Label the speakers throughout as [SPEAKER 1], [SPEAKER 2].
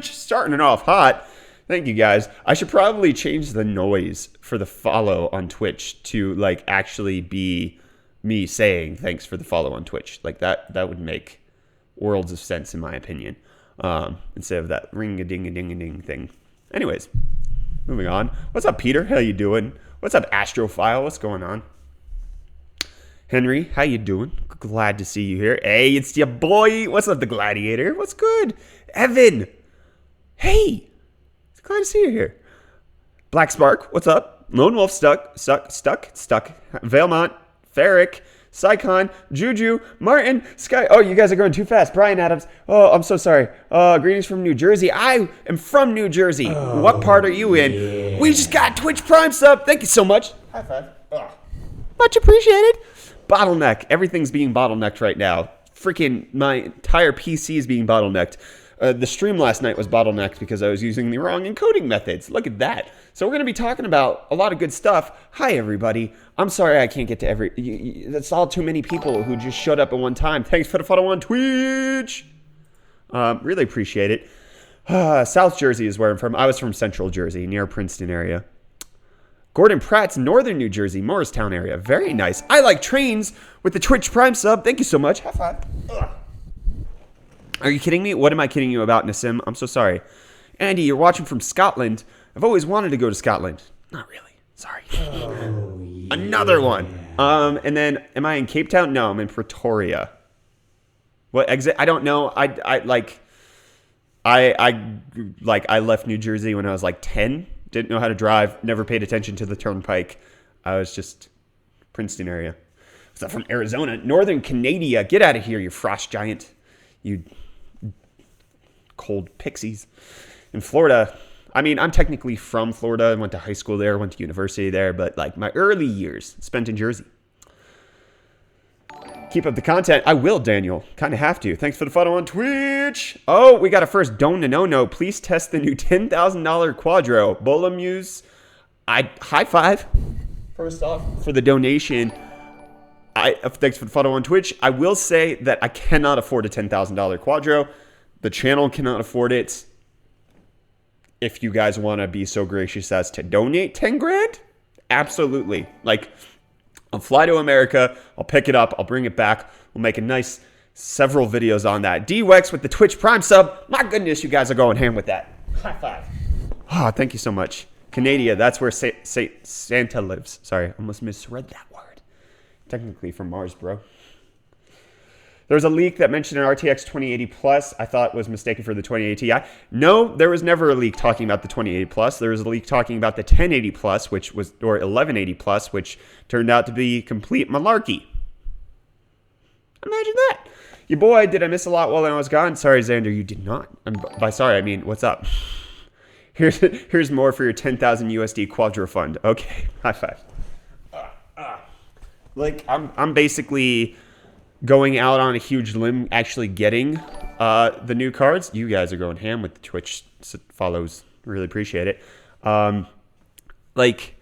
[SPEAKER 1] Twitch, starting it off hot. Thank you guys. I should probably change the noise for the follow on Twitch to like actually be me saying thanks for the follow on Twitch. Like that would make worlds of sense in my opinion. Instead of that ring-a-ding-a-ding-a-ding thing. Anyways, moving on. What's up, Peter? How you doing? What's up, Astrophile? What's going on? Henry, how you doing? Glad to see you here. Hey, it's your boy. What's up, the Gladiator? What's good? Evan. Hey. Glad to see you here. Black Spark, what's up? Lone Wolf stuck. Vailmont, Ferric, Psycon, Juju, Martin, Sky. Oh, you guys are going too fast. Brian Adams. Oh, I'm so sorry. Greetings from New Jersey. I am from New Jersey. Oh, what part are you in? Yeah. We just got Twitch Prime sub. Thank you so much. High five. Oh. Much appreciated. Bottleneck. Everything's being bottlenecked right now. Freaking my entire PC is being bottlenecked. The stream last night was bottlenecked because I was using the wrong encoding methods. Look at that. So we're going to be talking about a lot of good stuff. Hi, everybody. I'm sorry I can't get to that's all too many people who just showed up at one time. Thanks for the follow on Twitch. Really appreciate it. South Jersey is where I'm from. I was from Central Jersey, near Princeton area. Gordon Pratt's Northern New Jersey, Morristown area. Very nice. I like trains with the Twitch Prime sub. Thank you so much. High five. Ugh. Are you kidding me? What am I kidding you about, Nassim? I'm so sorry. Andy, you're watching from Scotland. I've always wanted to go to Scotland. Not really. Sorry. Oh, yeah. Another one. And then, am I in Cape Town? No, I'm in Pretoria. What exit? I don't know. I left New Jersey when I was like 10. Didn't know how to drive. Never paid attention to the turnpike. I was just Princeton area. What's that from Arizona? Northern Canada. Get out of here, you frost giant. You cold pixies. In Florida, I mean, I'm technically from Florida. I went to high school there, went to university there, but like my early years spent in Jersey. Keep up the content. I will, Daniel. Kind of have to. Thanks for the follow on Twitch. Oh, we got a first DONONONO. Please test the new $10,000 Quadro. Bolamuse. High five. First off, for the donation. Thanks for the follow on Twitch. I will say that I cannot afford a $10,000 Quadro. The channel cannot afford it. If you guys want to be so gracious as to donate 10 grand, absolutely. Like, I'll fly to America. I'll pick it up. I'll bring it back. We'll make a nice several videos on that. D-Wex with the Twitch Prime sub. My goodness, you guys are going ham with that. High five. Oh, thank you so much. Canada, that's where Santa lives. Sorry, I almost misread that word. Technically from Mars, bro. There was a leak that mentioned an RTX 2080 Plus. I thought was mistaken for the 2080 Ti. No, there was never a leak talking about the 2080 Plus. There was a leak talking about the 1080 Plus, or 1180 Plus, which turned out to be complete malarkey. Imagine that. Your boy, did I miss a lot while I was gone? Sorry, Xander, you did not. By sorry, I mean, what's up? Here's more for your 10,000 USD Quadro fund. Okay, high five. Like, I'm basically going out on a huge limb actually getting the new cards. You guys are going ham with the Twitch follows. Really appreciate it. Like,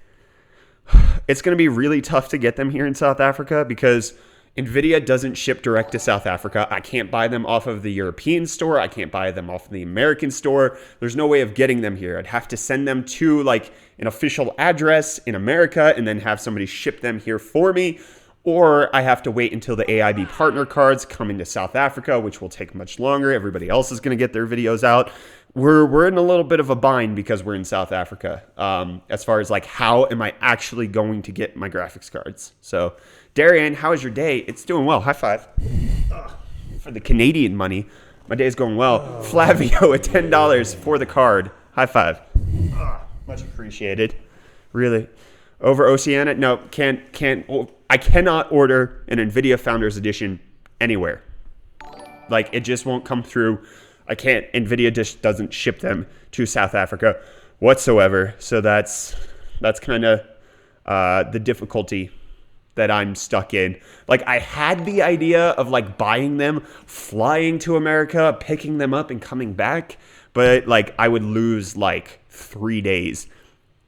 [SPEAKER 1] it's going to be really tough to get them here in South Africa because NVIDIA doesn't ship direct to South Africa. I can't buy them off of the European store. I can't buy them off of the American store. There's no way of getting them here. I'd have to send them to like an official address in America and then have somebody ship them here for me. Or I have to wait until the AIB partner cards come into South Africa, which will take much longer. Everybody else is going to get their videos out. We're in a little bit of a bind because we're in South Africa. As far as like, how am I actually going to get my graphics cards? So, Darian, how is your day? It's doing well. High five. For the Canadian money, my day is going well. Flavio at $10 for the card. High five. Much appreciated. Really. Over Oceania? No, I cannot order an NVIDIA Founders Edition anywhere. Like, it just won't come through. I can't. NVIDIA just doesn't ship them to South Africa whatsoever. So that's kind of the difficulty that I'm stuck in. Like, I had the idea of like buying them, flying to America, picking them up and coming back. But like, I would lose like 3 days,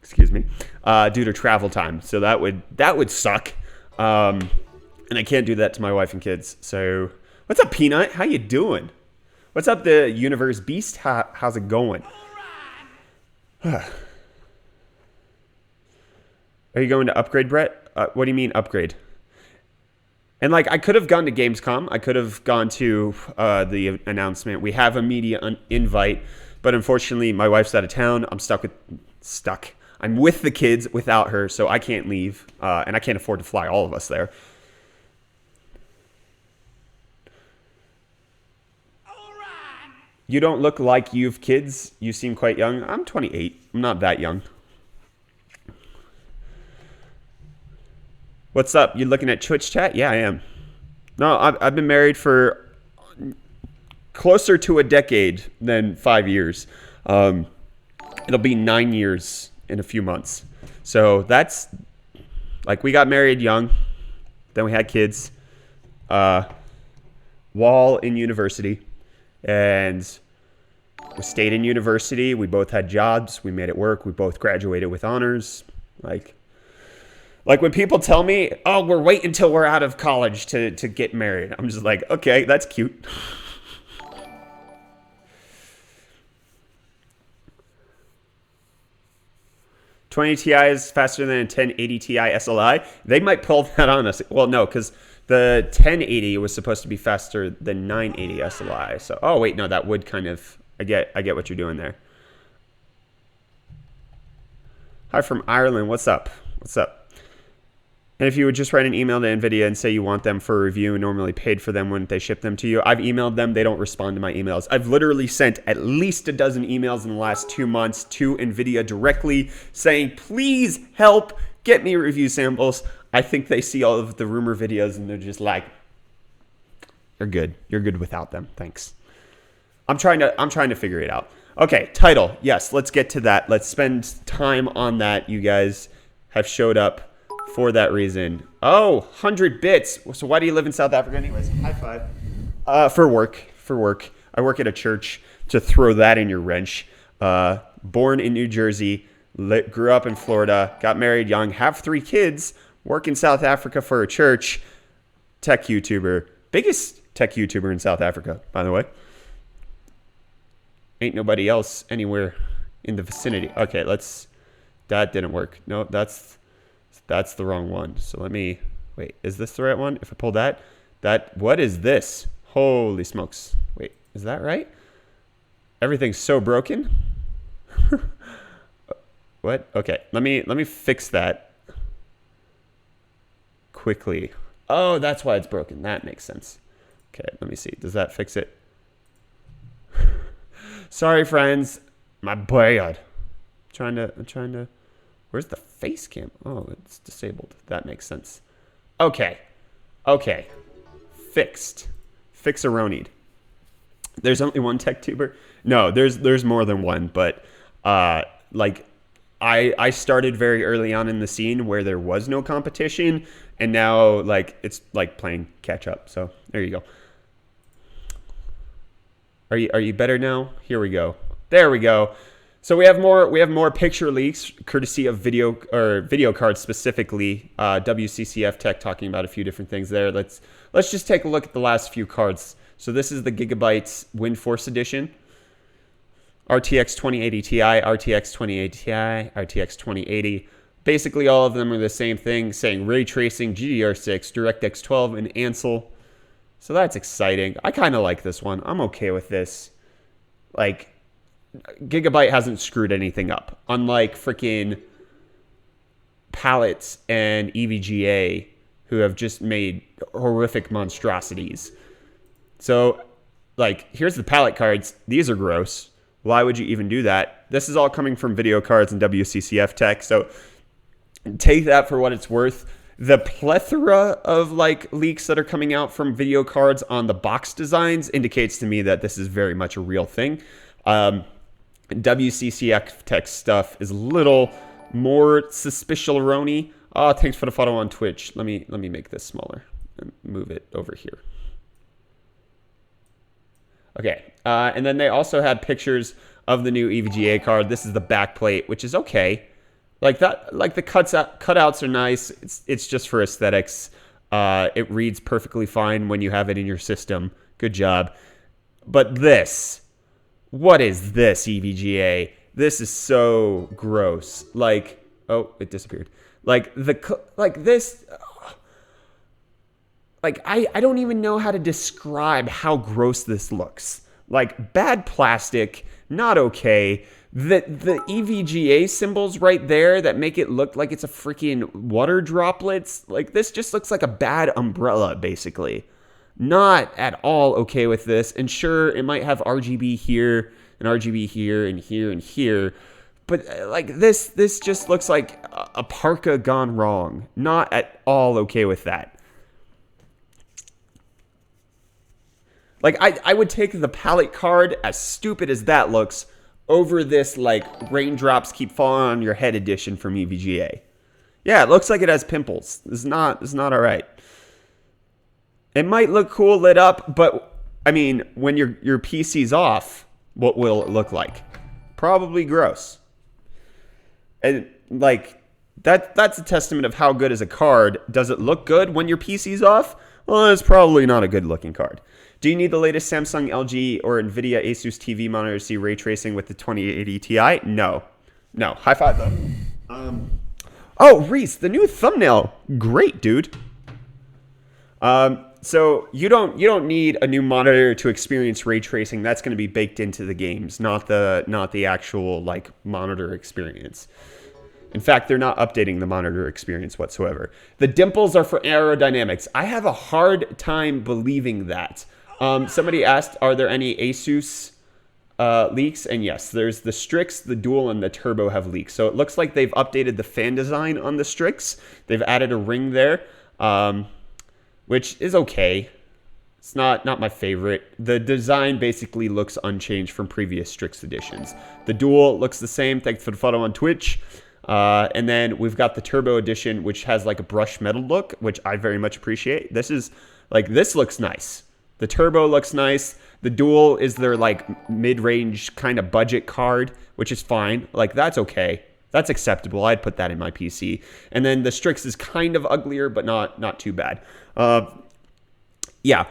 [SPEAKER 1] excuse me, due to travel time. So that would suck. And I can't do that to my wife and kids. So what's up, Peanut? How you doing? What's up, the universe beast? How's it going? Are you going to upgrade, Brett? What do you mean upgrade? And like, I could have gone to Gamescom. I could have gone to the announcement. We have a media invite, but unfortunately, my wife's out of town. I'm stuck. I'm with the kids without her, so I can't leave, and I can't afford to fly all of us there. You don't look like you've kids. You seem quite young. I'm 28. I'm not that young. What's up? You looking at Twitch chat? Yeah, I am. No, I've been married for closer to a decade than 5 years. It'll be 9 years in a few months. So that's like, we got married young. Then we had kids. While in university. And we stayed in university. We both had jobs. We made it work. We both graduated with honors. Like when people tell me, oh, we're waiting until we're out of college to get married. I'm just like, okay, that's cute. $20 Ti is faster than a 1080 Ti SLI. They might pull that on us. Well, no, because the 1080 was supposed to be faster than 980 SLI. So, oh wait, no, that would kind of. I get what you're doing there. Hi from Ireland. What's up? What's up? And if you would just write an email to NVIDIA and say you want them for a review and normally paid for them when they ship them to you. I've emailed them. They don't respond to my emails. I've literally sent at least a dozen emails in the last 2 months to NVIDIA directly saying, please help get me review samples. I think they see all of the rumor videos and they're just like, you're good. You're good without them. Thanks. I'm trying to figure it out. Okay, title. Yes, let's get to that. Let's spend time on that. You guys have showed up for that reason. Oh, 100 bits. So why do you live in South Africa anyways? High five. For work. I work at a church, to throw that in your wrench. Born in New Jersey, grew up in Florida, got married young, have 3 kids, work in South Africa for a church, tech YouTuber. Biggest tech YouTuber in South Africa, by the way. Ain't nobody else anywhere in the vicinity. Okay, that didn't work. No, that's the wrong one. So let me, wait, is this the right one? If I pull that, what is this? Holy smokes. Wait, is that right? Everything's so broken. What? Okay, let me fix that quickly. Oh, that's why it's broken. That makes sense. Okay, let me see. Does that fix it? Sorry, friends. My bad. I'm trying to. Where's the face cam? Oh, it's disabled. That makes sense. Okay. Fixed. Fix-a-ronied. There's only one tech tuber? No, there's more than one, but like I started very early on in the scene where there was no competition, and now like it's like playing catch up. So there you go. Are you better now? Here we go. There we go. So we have more picture leaks courtesy of video cards, specifically WCCF Tech, talking about a few different things there. Let's just take a look at the last few cards. So this is the Gigabytes WindForce edition. RTX 2080 Ti, RTX 2080 Ti, RTX 2080. Basically all of them are the same thing, saying ray tracing, GDR6, DirectX 12, and Ansel. So that's exciting. I kind of like this one. I'm okay with this. Like, Gigabyte hasn't screwed anything up. Unlike freaking Palettes and EVGA, who have just made horrific monstrosities. So, like, here's the palette cards. These are gross. Why would you even do that? This is all coming from video cards and WCCF Tech. So, take that for what it's worth. The plethora of like leaks that are coming out from video cards on the box designs indicates to me that this is very much a real thing. WCCF Tech stuff is a little more suspicious-rony. Oh, thanks for the follow on Twitch. Let me make this smaller and move it over here. Okay, and then they also had pictures of the new EVGA card. This is the back plate, which is okay. Like that, like the cutouts are nice. It's just for aesthetics. It reads perfectly fine when you have it in your system. Good job. But this, what is this, EVGA? This is so gross. Like, oh, it disappeared. Like this. Like, I don't even know how to describe how gross this looks. Like, bad plastic, not okay. The EVGA symbols right there that make it look like it's a freaking water droplets. Like, this just looks like a bad umbrella, basically. Not at all okay with this. And sure, it might have RGB here and RGB here and here and here. But, like, this just looks like a parka gone wrong. Not at all okay with that. Like, I would take the palette card, as stupid as that looks, over this, like, raindrops keep falling on your head edition from EVGA. Yeah, it looks like it has pimples. It's not all right. It might look cool lit up, but, I mean, when your PC's off, what will it look like? Probably gross. And, like, that's a testament of how good is a card. Does it look good when your PC's off? Well, it's probably not a good-looking card. Do you need the latest Samsung, LG, or NVIDIA Asus TV monitor to see ray tracing with the 2080 Ti? No. No. High five, though. Oh, Reese, the new thumbnail. Great, dude. So you don't need a new monitor to experience ray tracing. That's going to be baked into the games, not the actual, like, monitor experience. In fact, they're not updating the monitor experience whatsoever. The dimples are for aerodynamics. I have a hard time believing that. Somebody asked, are there any Asus leaks? And yes, there's the Strix, the Dual, and the Turbo have leaks. So it looks like they've updated the fan design on the Strix. They've added a ring there, which is okay. It's not my favorite. The design basically looks unchanged from previous Strix editions. The Dual looks the same. Thanks for the photo on Twitch. And then we've got the Turbo edition, which has like a brushed metal look, which I very much appreciate. This looks nice. The Turbo looks nice. The Dual is their, like, mid-range kind of budget card, which is fine. Like, that's okay. That's acceptable. I'd put that in my PC. And then the Strix is kind of uglier, but not too bad. Yeah.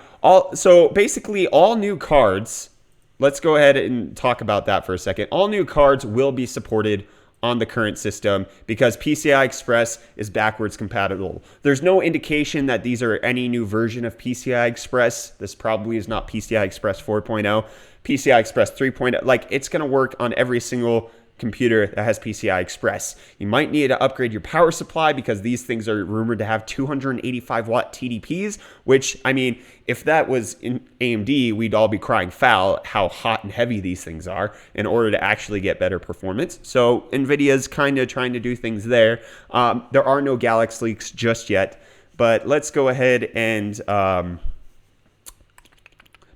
[SPEAKER 1] So basically, all new cards. Let's go ahead and talk about that for a second. All new cards will be supported on the current system because PCI Express is backwards compatible. There's no indication that these are any new version of PCI Express. This probably is not PCI Express 4.0. PCI Express 3.0. Like, it's going to work on every single computer that has PCI Express. You might need to upgrade your power supply because these things are rumored to have 285 watt TDPs, which, I mean, if that was in AMD, we'd all be crying foul how hot and heavy these things are in order to actually get better performance. So NVIDIA's kind of trying to do things there. There are no Galaxy leaks just yet, but let's go ahead and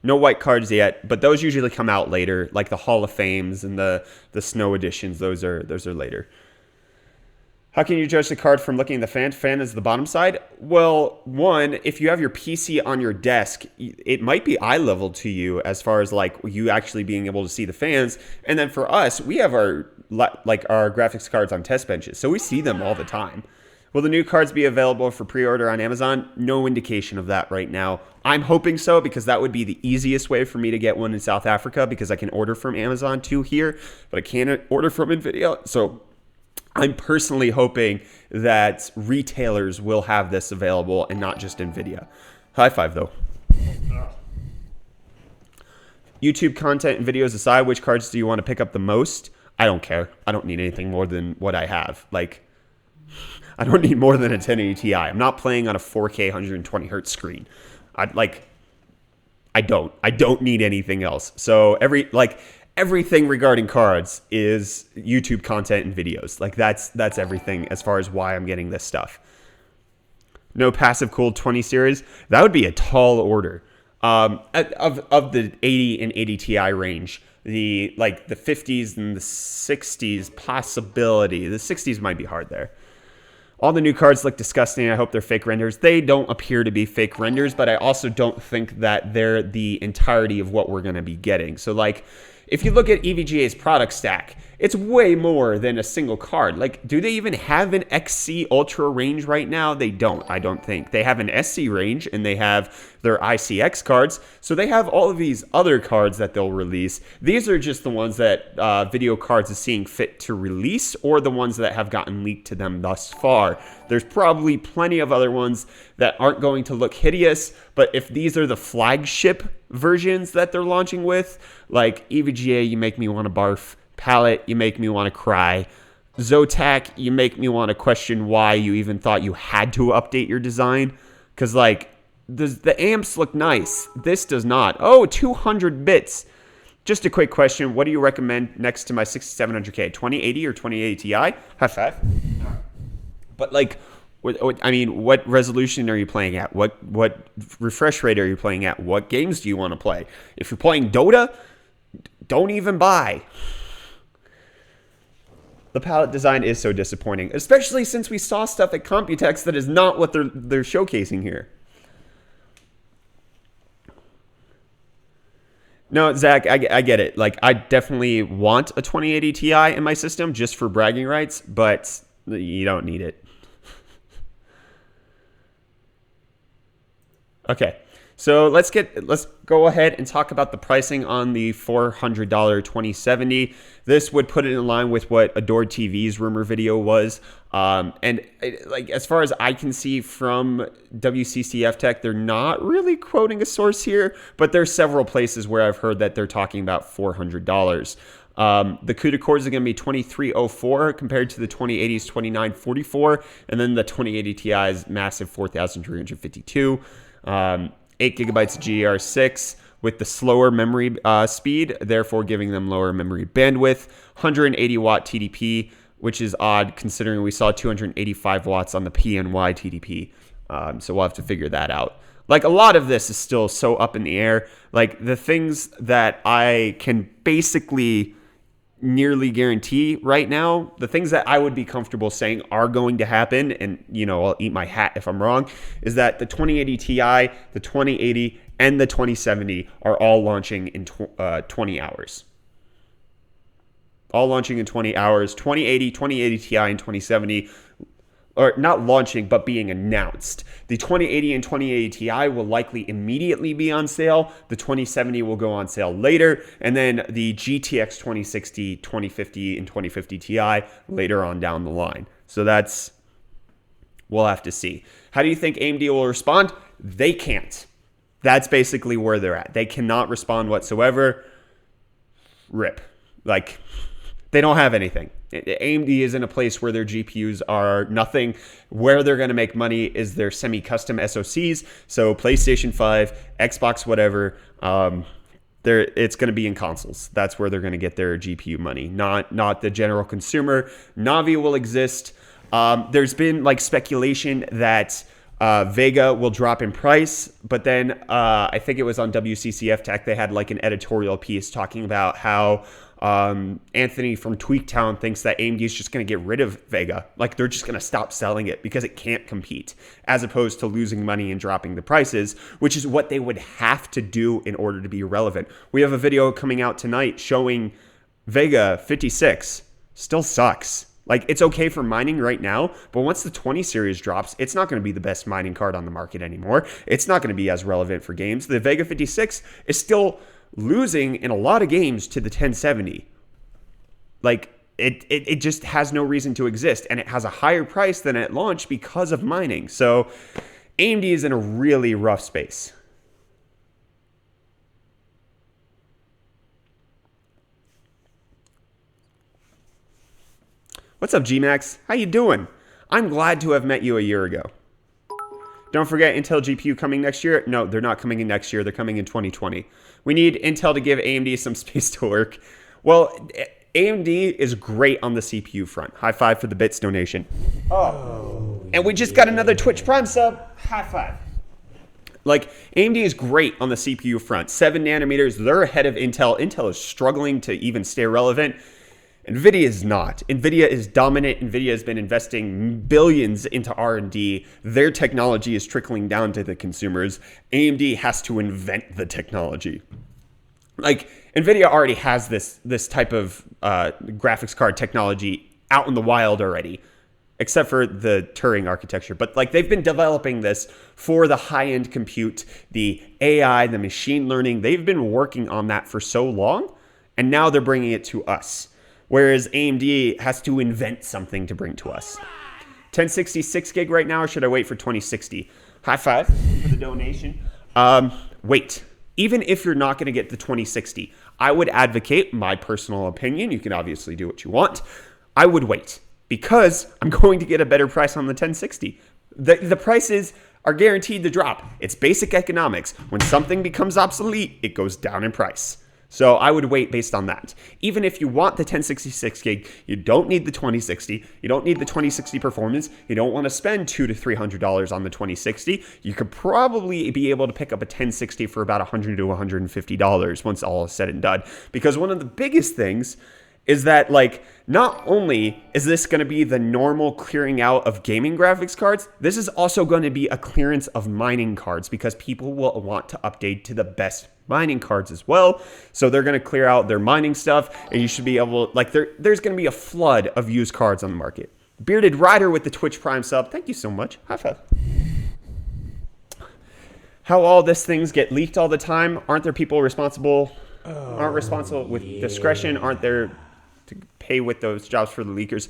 [SPEAKER 1] no white cards yet, but those usually come out later, like the Hall of Fames and the Snow editions. Those are later. How can you judge the card from looking at the fan? Fan is the bottom side. Well, one, if you have your PC on your desk, it might be eye level to you as far as like you actually being able to see the fans. And then for us, we have our graphics cards on test benches, so we see them all the time. Will the new cards be available for pre-order on Amazon? No indication of that right now. I'm hoping so because that would be the easiest way for me to get one in South Africa because I can order from Amazon too here, but I can't order from NVIDIA. So I'm personally hoping that retailers will have this available and not just NVIDIA. High five, though. YouTube content and videos aside, which cards do you want to pick up the most? I don't care. I don't need anything more than what I have. Like, I don't need more than a 1080 Ti. I'm not playing on a 4K 120 hertz screen. I don't need anything else. So everything regarding cards is YouTube content and videos. Like that's everything as far as why I'm getting this stuff. No passive cooled 20 series. That would be a tall order. Of the 80 and 80 Ti range, the 50s and the 60s possibility. The 60s might be hard there. All the new cards look disgusting. I hope they're fake renders. They don't appear to be fake renders, but I also don't think that they're the entirety of what we're going to be getting. So, like, if you look at EVGA's product stack, it's way more than a single card. Like, do they even have an XC Ultra range right now? They don't, I don't think. They have an SC range, and they have their ICX cards. So they have all of these other cards that they'll release. These are just the ones that Video Cards is seeing fit to release, or the ones that have gotten leaked to them thus far. There's probably plenty of other ones that aren't going to look hideous, but if these are the flagship versions that they're launching with, like EVGA, you make me want to barf. Palette, you make me want to cry. Zotac, you make me want to question why you even thought you had to update your design. Because, like, the amps look nice. This does not. Oh, 200 bits. Just a quick question. What do you recommend next to my 6700K? 2080 or 2080 Ti? High five. But, like, I mean, what resolution are you playing at? What refresh rate are you playing at? What games do you want to play? If you're playing Dota, don't even buy. The palette design is so disappointing, especially since we saw stuff at Computex that is not what they're showcasing here. No, Zach, I get it. Like, I definitely want a 2080 Ti in my system just for bragging rights, but you don't need it. Okay. So let's go ahead and talk about the pricing on the $400 2070. This would put it in line with what Adored TV's rumor video was. Like, as far as I can see from WCCF Tech, they're not really quoting a source here, but there's several places where I've heard that they're talking about $400. The CUDA cores are going to be 2304 compared to the 2080's 2944, and then the 2080 Ti's massive 4352. 8 gigabytes of GDDR6 with the slower memory speed, therefore giving them lower memory bandwidth. 180 watt TDP, which is odd considering we saw 285 watts on the PNY TDP. So we'll have to figure that out. Like, a lot of this is still so up in the air. Like, the things that I can basically nearly guarantee right now, the things that I would be comfortable saying are going to happen, and, you know, I'll eat my hat if I'm wrong, is that the 2080 Ti, the 2080, and the 2070 are all launching in 20 hours. All launching in 20 hours. 2080, 2080 Ti, and 2070, or not launching, but being announced. The 2080 and 2080 Ti will likely immediately be on sale. The 2070 will go on sale later. And then the GTX 2060, 2050, and 2050 Ti later on down the line. So we'll have to see. How do you think AMD will respond? They can't. That's basically where they're at. They cannot respond whatsoever. RIP. Like, they don't have anything. AMD is in a place where their GPUs are nothing. Where they're going to make money is their semi-custom SoCs. So PlayStation 5, Xbox, whatever, it's going to be in consoles. That's where they're going to get their GPU money, not the general consumer. Navi will exist. There's been like speculation that Vega will drop in price, but then I think it was on WCCF Tech, they had like an editorial piece talking about how Anthony from Tweaktown thinks that AMD is just going to get rid of Vega. Like, they're just going to stop selling it because it can't compete, as opposed to losing money and dropping the prices, which is what they would have to do in order to be relevant. We have a video coming out tonight showing Vega 56 still sucks. Like, it's okay for mining right now, but once the 20 series drops, it's not going to be the best mining card on the market anymore. It's not going to be as relevant for games. The Vega 56 is still losing in a lot of games to the 1070. Like, it just has no reason to exist, and it has a higher price than at launch because of mining. So AMD is in a really rough space. What's up, Gmax? How you doing? I'm glad to have met you a year ago. Don't forget Intel GPU coming next year. No, they're not coming in next year. They're coming in 2020. We need Intel to give AMD some space to work. Well, AMD is great on the CPU front. High five for the bits donation. Oh, and we just got another Twitch Prime sub. High five. Like, AMD is great on the CPU front. 7 nanometers, they're ahead of Intel. Intel is struggling to even stay relevant. NVIDIA is not. NVIDIA is dominant. NVIDIA has been investing billions into R&D. Their technology is trickling down to the consumers. AMD has to invent the technology. like NVIDIA already has this type of graphics card technology out in the wild already, except for the Turing architecture. But like they've been developing this for the high-end compute, the AI, the machine learning. They've been working on that for so long, and now they're bringing it to us. Whereas AMD has to invent something to bring to us. 1066 gig right now, or should I wait for 2060? High five for the donation. Wait. Even if you're not going to get the 2060, I would advocate, my personal opinion, you can obviously do what you want, I would wait because I'm going to get a better price on the 1060. The prices are guaranteed to drop. It's basic economics. When something becomes obsolete, it goes down in price. So I would wait based on that. Even if you want the 1066 gig, you don't need the 2060. You don't need the 2060 performance. You don't want to spend $200 to $300 on the 2060. You could probably be able to pick up a 1060 for about $100 to $150 once all is said and done. Because one of the biggest things is that, like, not only is this going to be the normal clearing out of gaming graphics cards, this is also going to be a clearance of mining cards because people will want to update to the best mining cards as well. So they're going to clear out their mining stuff, and you should be able, like, there's going to be a flood of used cards on the market. Bearded Rider with the Twitch Prime sub. Thank you so much. High five. How all these things get leaked all the time. Aren't there people responsible? Aren't responsible with discretion? Aren't there to pay with those jobs for the leakers?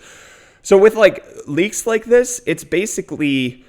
[SPEAKER 1] So with like leaks like this, it's basically,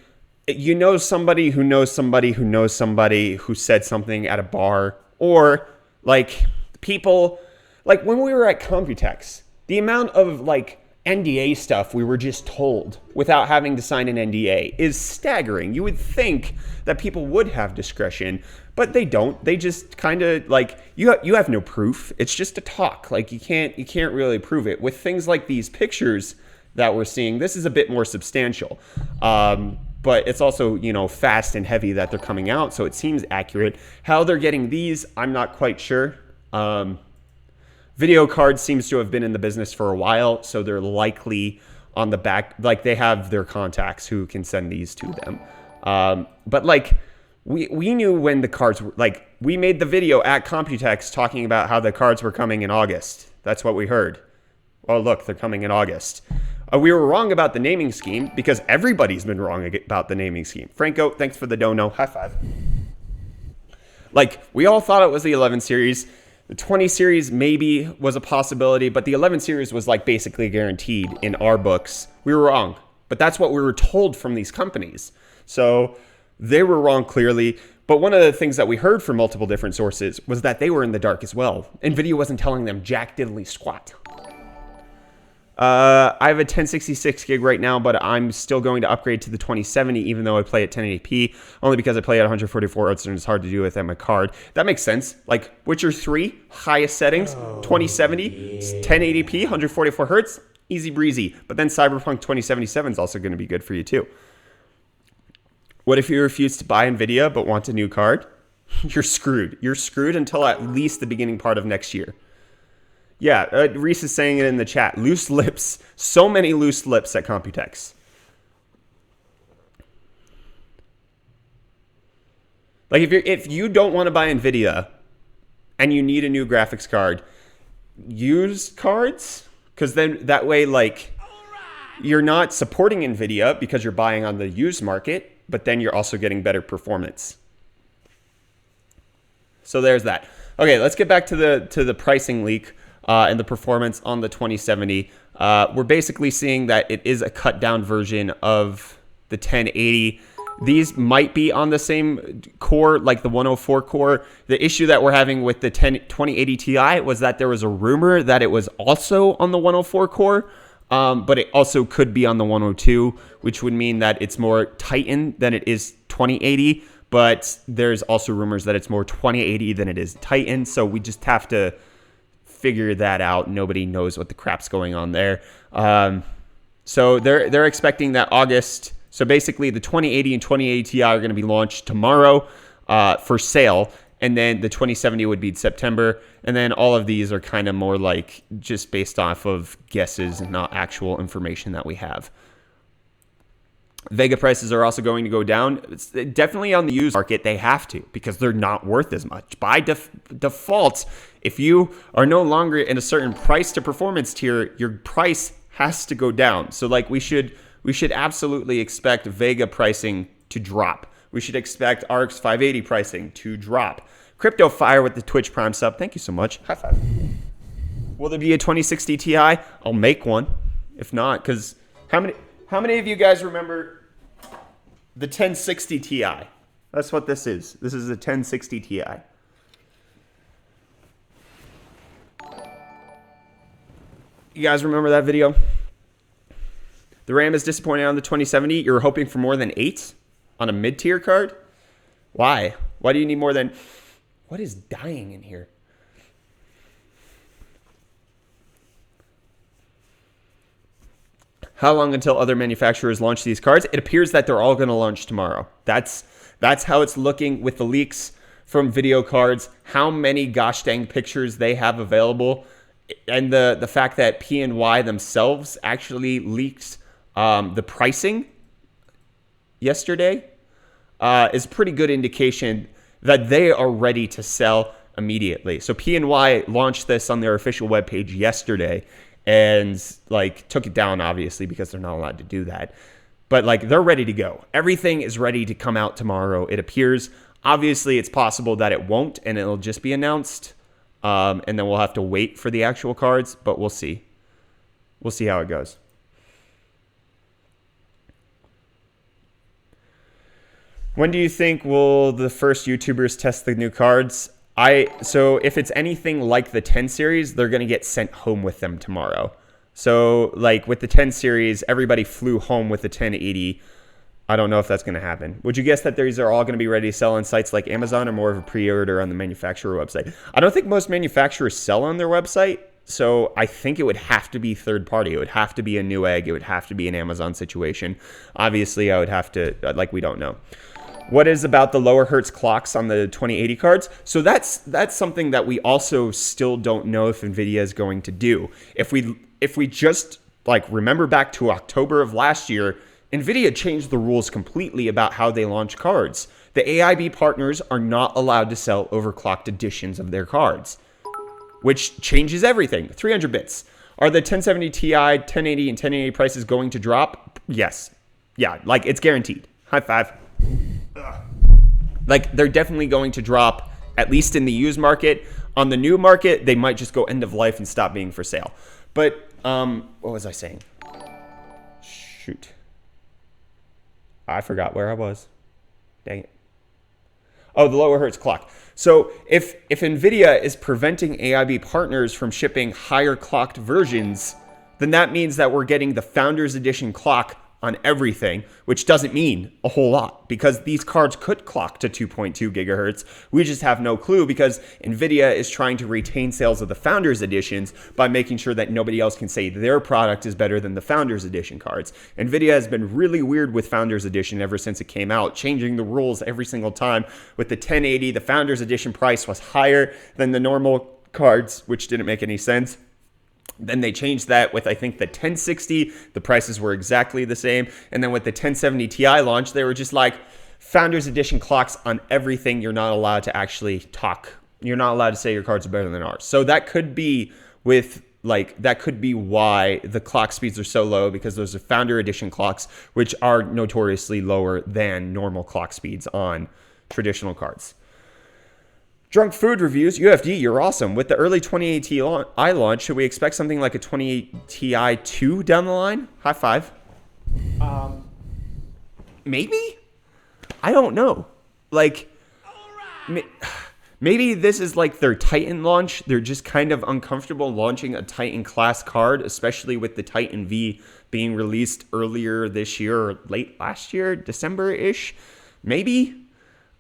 [SPEAKER 1] you know, somebody who knows somebody who knows somebody who said something at a bar, or like people, like when we were at Computex, the amount of like NDA stuff we were just told without having to sign an NDA is staggering. You would think that people would have discretion, but they don't. They just kind of like, you have no proof. It's just a talk. Like you can't really prove it. With things like these pictures that we're seeing, this is a bit more substantial. But it's also, you know, fast and heavy that they're coming out, so it seems accurate. How they're getting these, I'm not quite sure. Video cards seems to have been in the business for a while, so they're likely on the back, like they have their contacts who can send these to them. But like, we knew when the cards were, like, we made the video at Computex talking about how the cards were coming in August. That's what we heard. Oh, look, they're coming in August. We were wrong about the naming scheme because everybody's been wrong about the naming scheme. Franco, thanks for the dono. High five. Like, we all thought it was the 11 series. The 20 series maybe was a possibility, but the 11 series was like basically guaranteed in our books. We were wrong, but that's what we were told from these companies. So they were wrong clearly. But one of the things that we heard from multiple different sources was that they were in the dark as well. NVIDIA wasn't telling them jack diddly squat. I have a 1066 gig right now, but I'm still going to upgrade to the 2070, even though I play at 1080p, only because I play at 144 Hz and it's hard to do with my card. That makes sense. Like Witcher 3, highest settings, 2070, 1080p, 144 Hz, easy breezy. But then Cyberpunk 2077 is also going to be good for you too. What if you refuse to buy NVIDIA but want a new card? You're screwed. You're screwed until at least the beginning part of next year. Yeah, Reese is saying it in the chat. Loose lips. So many loose lips at Computex. Like if you don't want to buy NVIDIA and you need a new graphics card, use cards, because then that way, like, you're not supporting NVIDIA because you're buying on the used market, but then you're also getting better performance. So there's that. Okay, let's get back to the pricing leak. And the performance on the 2070. We're basically seeing that it is a cut down version of the 1080. These might be on the same core, like the 104 core. The issue that we're having with the 2080 Ti was that there was a rumor that it was also on the 104 core, but it also could be on the 102, which would mean that it's more Titan than it is 2080. But there's also rumors that it's more 2080 than it is Titan. So we just have to figure that out. Nobody knows what the crap's going on there. So they're expecting that August. So basically the 2080 and 2080 Ti are going to be launched tomorrow for sale. And then the 2070 would be in September. And then all of these are kind of more like just based off of guesses and not actual information that we have. Vega prices are also going to go down. It's definitely on the used market. They have to because they're not worth as much. By default, if you are no longer in a certain price to performance tier, your price has to go down. So like we should absolutely expect Vega pricing to drop. We should expect RX 580 pricing to drop. Crypto Fire with the Twitch Prime sub. Thank you so much. High five. Will there be a 2060 Ti? I'll make one. If not, because how many of you guys remember the 1060 Ti? That's what this is. This is a 1060 Ti. You guys remember that video? The RAM is disappointing on the 2070. You're hoping for more than 8 on a mid-tier card? Why? Why do you need more than... What is dying in here? How long until other manufacturers launch these cards? It appears that they're all going to launch tomorrow. That's how it's looking with the leaks from video cards, how many gosh dang pictures they have available, and the fact that PNY themselves actually leaked the pricing yesterday is a pretty good indication that they are ready to sell immediately. So PNY launched this on their official webpage yesterday, and like took it down obviously because they're not allowed to do that, but like they're ready to go. Everything is ready to come out tomorrow, it appears. Obviously it's possible that it won't and it'll just be announced, and then we'll have to wait for the actual cards, but we'll see how it goes. When do you think will the first YouTubers test the new cards? So if it's anything like the 10 series, they're going to get sent home with them tomorrow. So like with the 10 series, everybody flew home with the 1080. I don't know if that's going to happen. Would you guess that these are all going to be ready to sell on sites like Amazon or more of a pre-order on the manufacturer website? I don't think most manufacturers sell on their website. So I think it would have to be third party. It would have to be a Newegg. It would have to be an Amazon situation. Obviously, I would have to, like, we don't know. What is about the lower hertz clocks on the 2080 cards? So that's something that we also still don't know if NVIDIA is going to do. If we just like remember back to October of last year, NVIDIA changed the rules completely about how they launch cards. The AIB partners are not allowed to sell overclocked editions of their cards, which changes everything. 300 bits. Are the 1070 Ti, 1080, and 1080 prices going to drop? Yes. Yeah, like it's guaranteed. High five. Like they're definitely going to drop, at least in the used market. On the new market, they might just go end of life and stop being for sale. But what was I saying? Shoot, I forgot where I was. Dang it. Oh, the lower hertz clock. So if NVIDIA is preventing AIB partners from shipping higher clocked versions, then that means that we're getting the Founders Edition clock on everything, which doesn't mean a whole lot because these cards could clock to 2.2 gigahertz. We just have no clue because NVIDIA is trying to retain sales of the Founders Editions by making sure that nobody else can say their product is better than the Founders Edition cards. NVIDIA has been really weird with Founders Edition ever since it came out, changing the rules every single time. With the 1080, the Founders Edition price was higher than the normal cards, which didn't make any sense. Then they changed that with, I think, the 1060. The prices were exactly the same. And then with the 1070 Ti launch, they were just like, Founders Edition clocks on everything. You're not allowed to actually talk. You're not allowed to say your cards are better than ours. So that could be that could be why the clock speeds are so low, because those are Founder Edition clocks, which are notoriously lower than normal clock speeds on traditional cards. Drunk Food Reviews, UFD, you're awesome. With the early 2080 Ti launch, should we expect something like a 2080 Ti 2 down the line? High five. Maybe? I don't know. Like, maybe this is like their Titan launch. They're just kind of uncomfortable launching a Titan class card, especially with the Titan V being released earlier this year or late last year, December-ish. Maybe?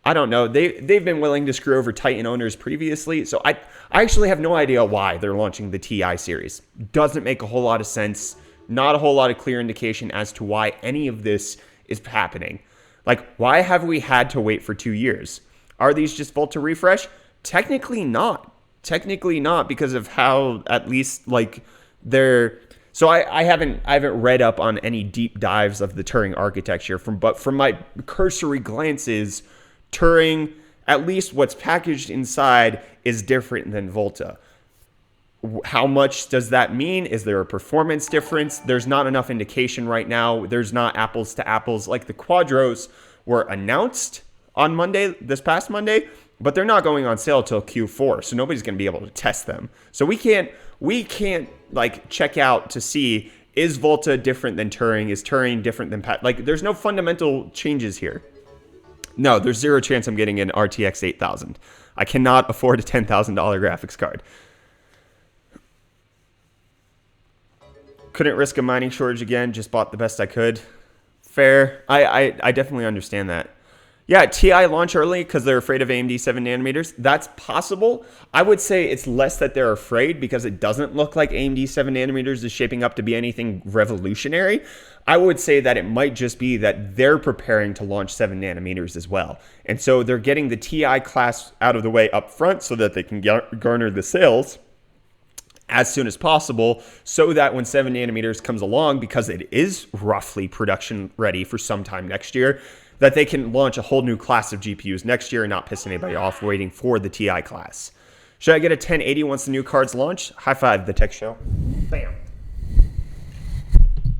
[SPEAKER 1] I don't know. They've been willing to screw over Titan owners previously, so I actually have no idea why they're launching the Ti series. Doesn't make a whole lot of sense. Not a whole lot of clear indication as to why any of this is happening. Like, why have we had to wait for 2 years? Are these just Volta refresh? Technically not. Technically not, because of how at least like So I haven't read up on any deep dives of the Turing architecture, but from my cursory glances, Turing, at least what's packaged inside, is different than Volta. How much does that mean? Is there a performance difference? There's not enough indication right now. There's not apples to apples. Like the Quadros were announced on Monday, this past Monday, but they're not going on sale till Q4, so nobody's going to be able to test them. So we can't like check out to see, is Volta different than Turing? Is Turing different than like there's no fundamental changes here. No, there's zero chance I'm getting an RTX 8000. I cannot afford a $10,000 graphics card. Couldn't risk a mining shortage again, just bought the best I could. Fair. I definitely understand that. Yeah, TI launch early because they're afraid of AMD 7 nanometers. That's possible. I would say it's less that they're afraid because it doesn't look like AMD 7 nanometers is shaping up to be anything revolutionary. I would say that it might just be that they're preparing to launch 7 nanometers as well. And so they're getting the TI class out of the way up front so that they can garner the sales as soon as possible, so that when 7 nanometers comes along, because it is roughly production ready for sometime next year, that they can launch a whole new class of GPUs next year and not piss anybody off waiting for the TI class. Should I get a 1080 once the new cards launch? High five, the tech show. Bam.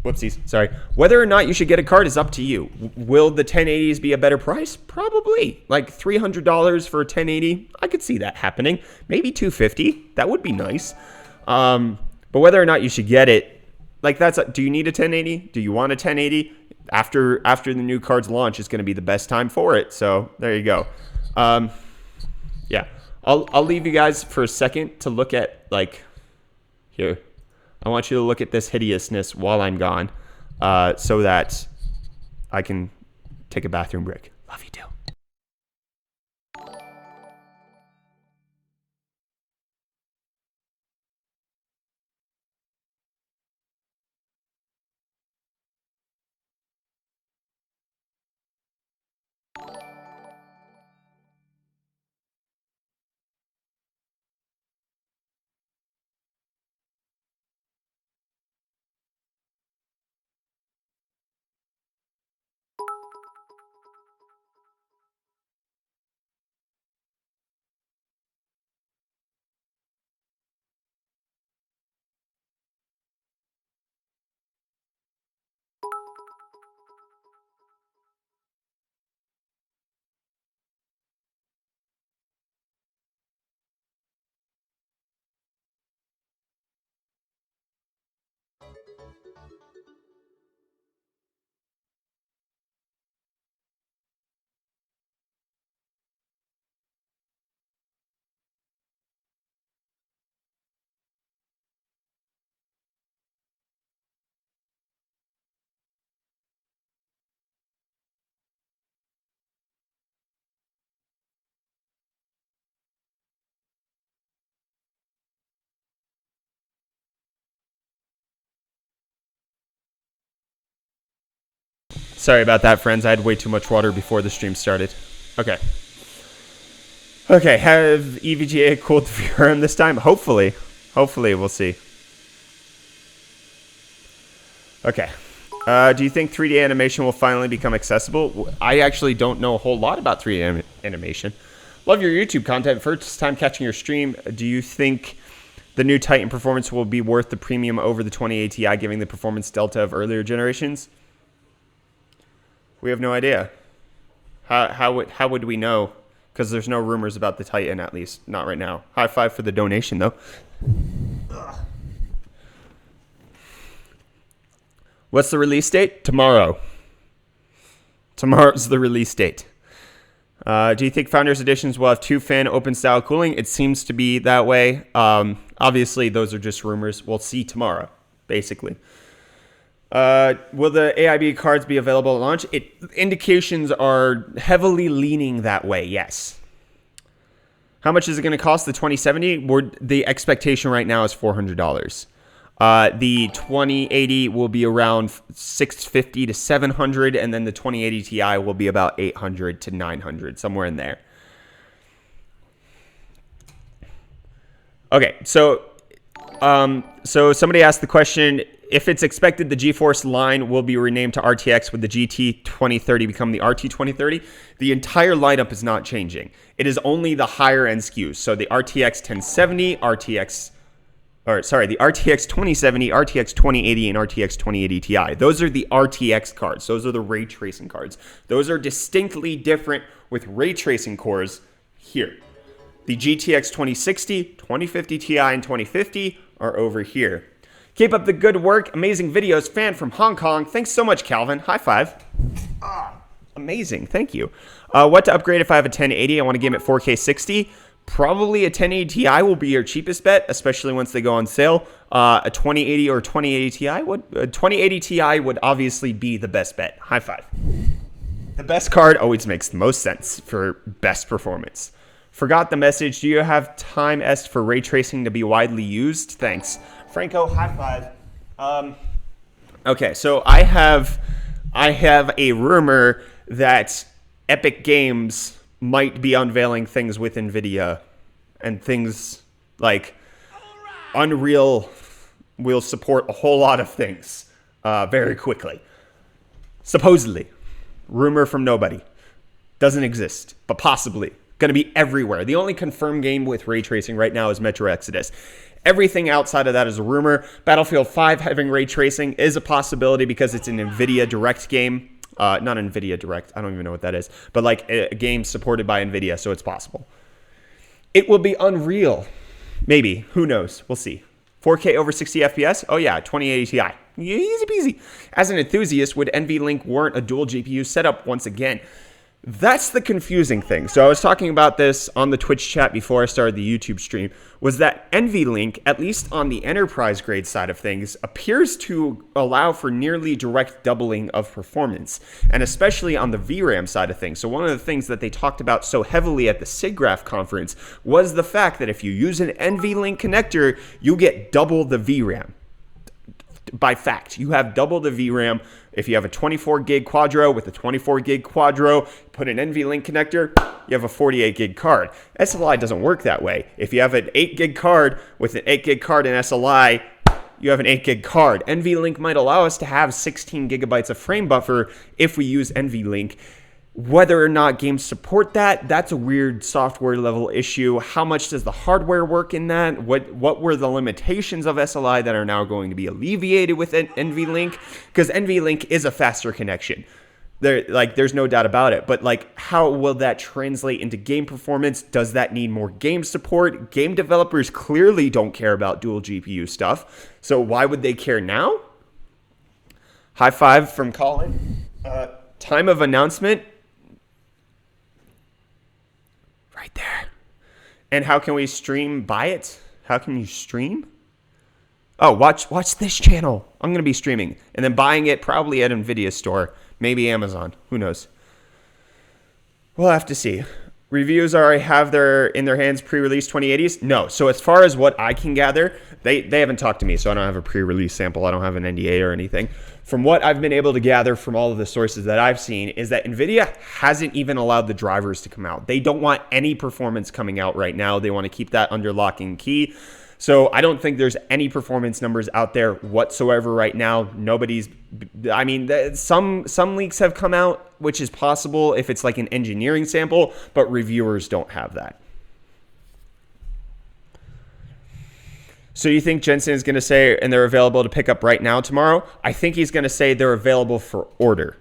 [SPEAKER 1] Whoopsies, sorry. Whether or not you should get a card is up to you. Will the 1080s be a better price? Probably. Like $300 for a 1080, I could see that happening. Maybe $250, that would be nice. But whether or not you should get it, like do you need a 1080? Do you want a 1080? After the new cards launch is going to be the best time for it. So there you go. Yeah, I'll leave you guys for a second to look at, like, here. I want you to look at this hideousness while I'm gone, so that I can take a bathroom break. Love you too. Sorry about that, friends. I had way too much water before the stream started. Okay. Okay, have EVGA cooled the VRM this time? Hopefully. Hopefully, we'll see. Okay. Do you think 3D animation will finally become accessible? I actually don't know a whole lot about 3D animation. Love your YouTube content. First time catching your stream. Do you think the new Titan performance will be worth the premium over the 2080 Ti, giving the performance delta of earlier generations? We have no idea. How would we know? Because there's no rumors about the Titan, at least not right now. High five for the donation, though. Ugh. What's the release date? Tomorrow. Tomorrow's the release date. Do you think Founders Editions will have two-fan open-style cooling? It seems to be that way. Obviously, those are just rumors. We'll see tomorrow, basically. Will the AIB cards be available at launch? Indications are heavily leaning that way, yes. How much is it going to cost, the 2070? The expectation right now is $400. The 2080 will be around $650 to $700, and then the 2080 Ti will be about $800 to $900, somewhere in there. Okay, so So somebody asked the question, if it's expected the GeForce line will be renamed to RTX, would the GT 2030 become the RT 2030? The entire lineup is not changing. It is only the higher end SKUs. So the RTX 1070, the RTX 2070, RTX 2080, and RTX 2080 Ti. Those are the RTX cards. Those are the ray tracing cards. Those are distinctly different with ray tracing cores here. The GTX 2060, 2050 Ti, and 2050 are over here. Keep up the good work. Amazing videos. Fan from Hong Kong. Thanks so much, Calvin. High five. Amazing. Thank you. What to upgrade if I have a 1080? I want to game at 4K 60. Probably a 1080 Ti will be your cheapest bet, especially once they go on sale. A 2080 or 2080 Ti would obviously be the best bet. High five. The best card always makes the most sense for best performance. Forgot the message. Do you have time est for ray tracing to be widely used? Thanks. Franco, high five. Okay, so I have a rumor that Epic Games might be unveiling things with NVIDIA, and things like Unreal will support a whole lot of things very quickly. Supposedly. Rumor from nobody. Doesn't exist, but possibly. Going to be everywhere. The only confirmed game with ray tracing right now is Metro Exodus. Everything outside of that is a rumor. Battlefield 5 having ray tracing is a possibility because it's an NVIDIA Direct game. Not NVIDIA Direct. I don't even know what that is. But like a game supported by NVIDIA, so it's possible. It will be Unreal. Maybe. Who knows? We'll see. 4K over 60 FPS? Oh yeah, 2080 Ti. Easy peasy. As an enthusiast, would NVLink warrant a dual GPU setup once again? That's the confusing thing. So I was talking about this on the Twitch chat before I started the YouTube stream, was that NVLink, at least on the enterprise grade side of things, appears to allow for nearly direct doubling of performance, and especially on the VRAM side of things. So one of the things that they talked about so heavily at the SIGGRAPH conference was the fact that if you use an NVLink connector, you get double the VRAM. By fact, you have double the VRAM. If you have a 24 gig Quadro with a 24 gig Quadro, put an NVLink connector, you have a 48 gig card. SLI doesn't work that way. If you have an 8 gig card with an 8 gig card in SLI, you have an 8 gig card. NVLink might allow us to have 16 gigabytes of frame buffer if we use NVLink. Whether or not games support that, that's a weird software level issue. How much does the hardware work in that? What were the limitations of SLI that are now going to be alleviated with NVLink? Because NVLink is a faster connection. There's no doubt about it. But like, how will that translate into game performance? Does that need more game support? Game developers clearly don't care about dual GPU stuff. So why would they care now? High five from Colin. Time of announcement. Right there. And how can we stream by it? How can you stream? Oh, watch this channel. I'm going to be streaming. And then buying it probably at NVIDIA store. Maybe Amazon. Who knows? We'll have to see. Reviews already have in their hands pre-release 2080s? No. So as far as what I can gather, they haven't talked to me, so I don't have a pre-release sample. I don't have an NDA or anything. From what I've been able to gather from all of the sources that I've seen is that NVIDIA hasn't even allowed the drivers to come out. They don't want any performance coming out right now. They want to keep that under lock and key. So I don't think there's any performance numbers out there whatsoever right now. Some leaks have come out, which is possible if it's like an engineering sample, but reviewers don't have that. So you think Jensen is going to say, and they're available to pick up right now tomorrow? I think he's going to say they're available for order,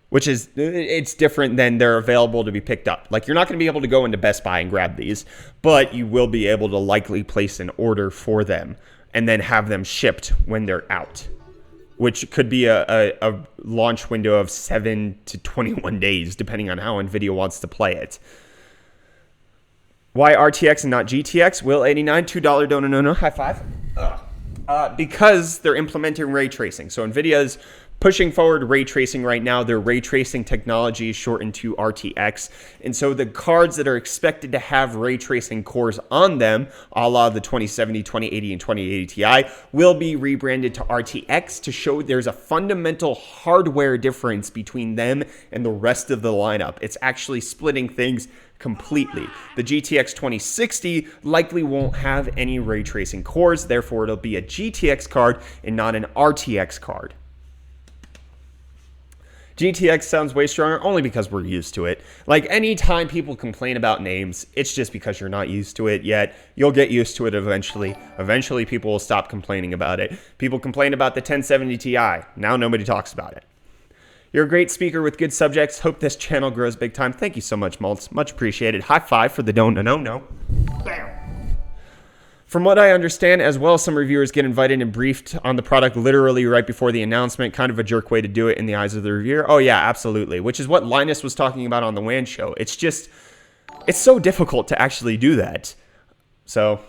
[SPEAKER 1] which is, it's different than they're available to be picked up. Like, you're not going to be able to go into Best Buy and grab these, but you will be able to likely place an order for them and then have them shipped when they're out, which could be a launch window of 7 to 21 days, depending on how NVIDIA wants to play it. Why RTX and not GTX? Will89, $2 DONONONO, high five. Because they're implementing ray tracing. So NVIDIA's pushing forward ray tracing right now. Their ray tracing technology is shortened to RTX. And so the cards that are expected to have ray tracing cores on them, a la the 2070, 2080, and 2080 Ti, will be rebranded to RTX to show there's a fundamental hardware difference between them and the rest of the lineup. It's actually splitting things completely. The GTX 2060 likely won't have any ray tracing cores, therefore it'll be a GTX card and not an RTX card. GTX sounds way stronger only because we're used to it. Like, anytime people complain about names, it's just because you're not used to it yet. You'll get used to it eventually. Eventually, people will stop complaining about it. People complain about the 1070 Ti. Now nobody talks about it. You're a great speaker with good subjects. Hope this channel grows big time. Thank you so much, Maltz. Much appreciated. High five for the DONONONO. Bam. From what I understand, as well, some reviewers get invited and briefed on the product literally right before the announcement. Kind of a jerk way to do it in the eyes of the reviewer. Oh yeah, absolutely. Which is what Linus was talking about on the WAN show. It's so difficult to actually do that. So,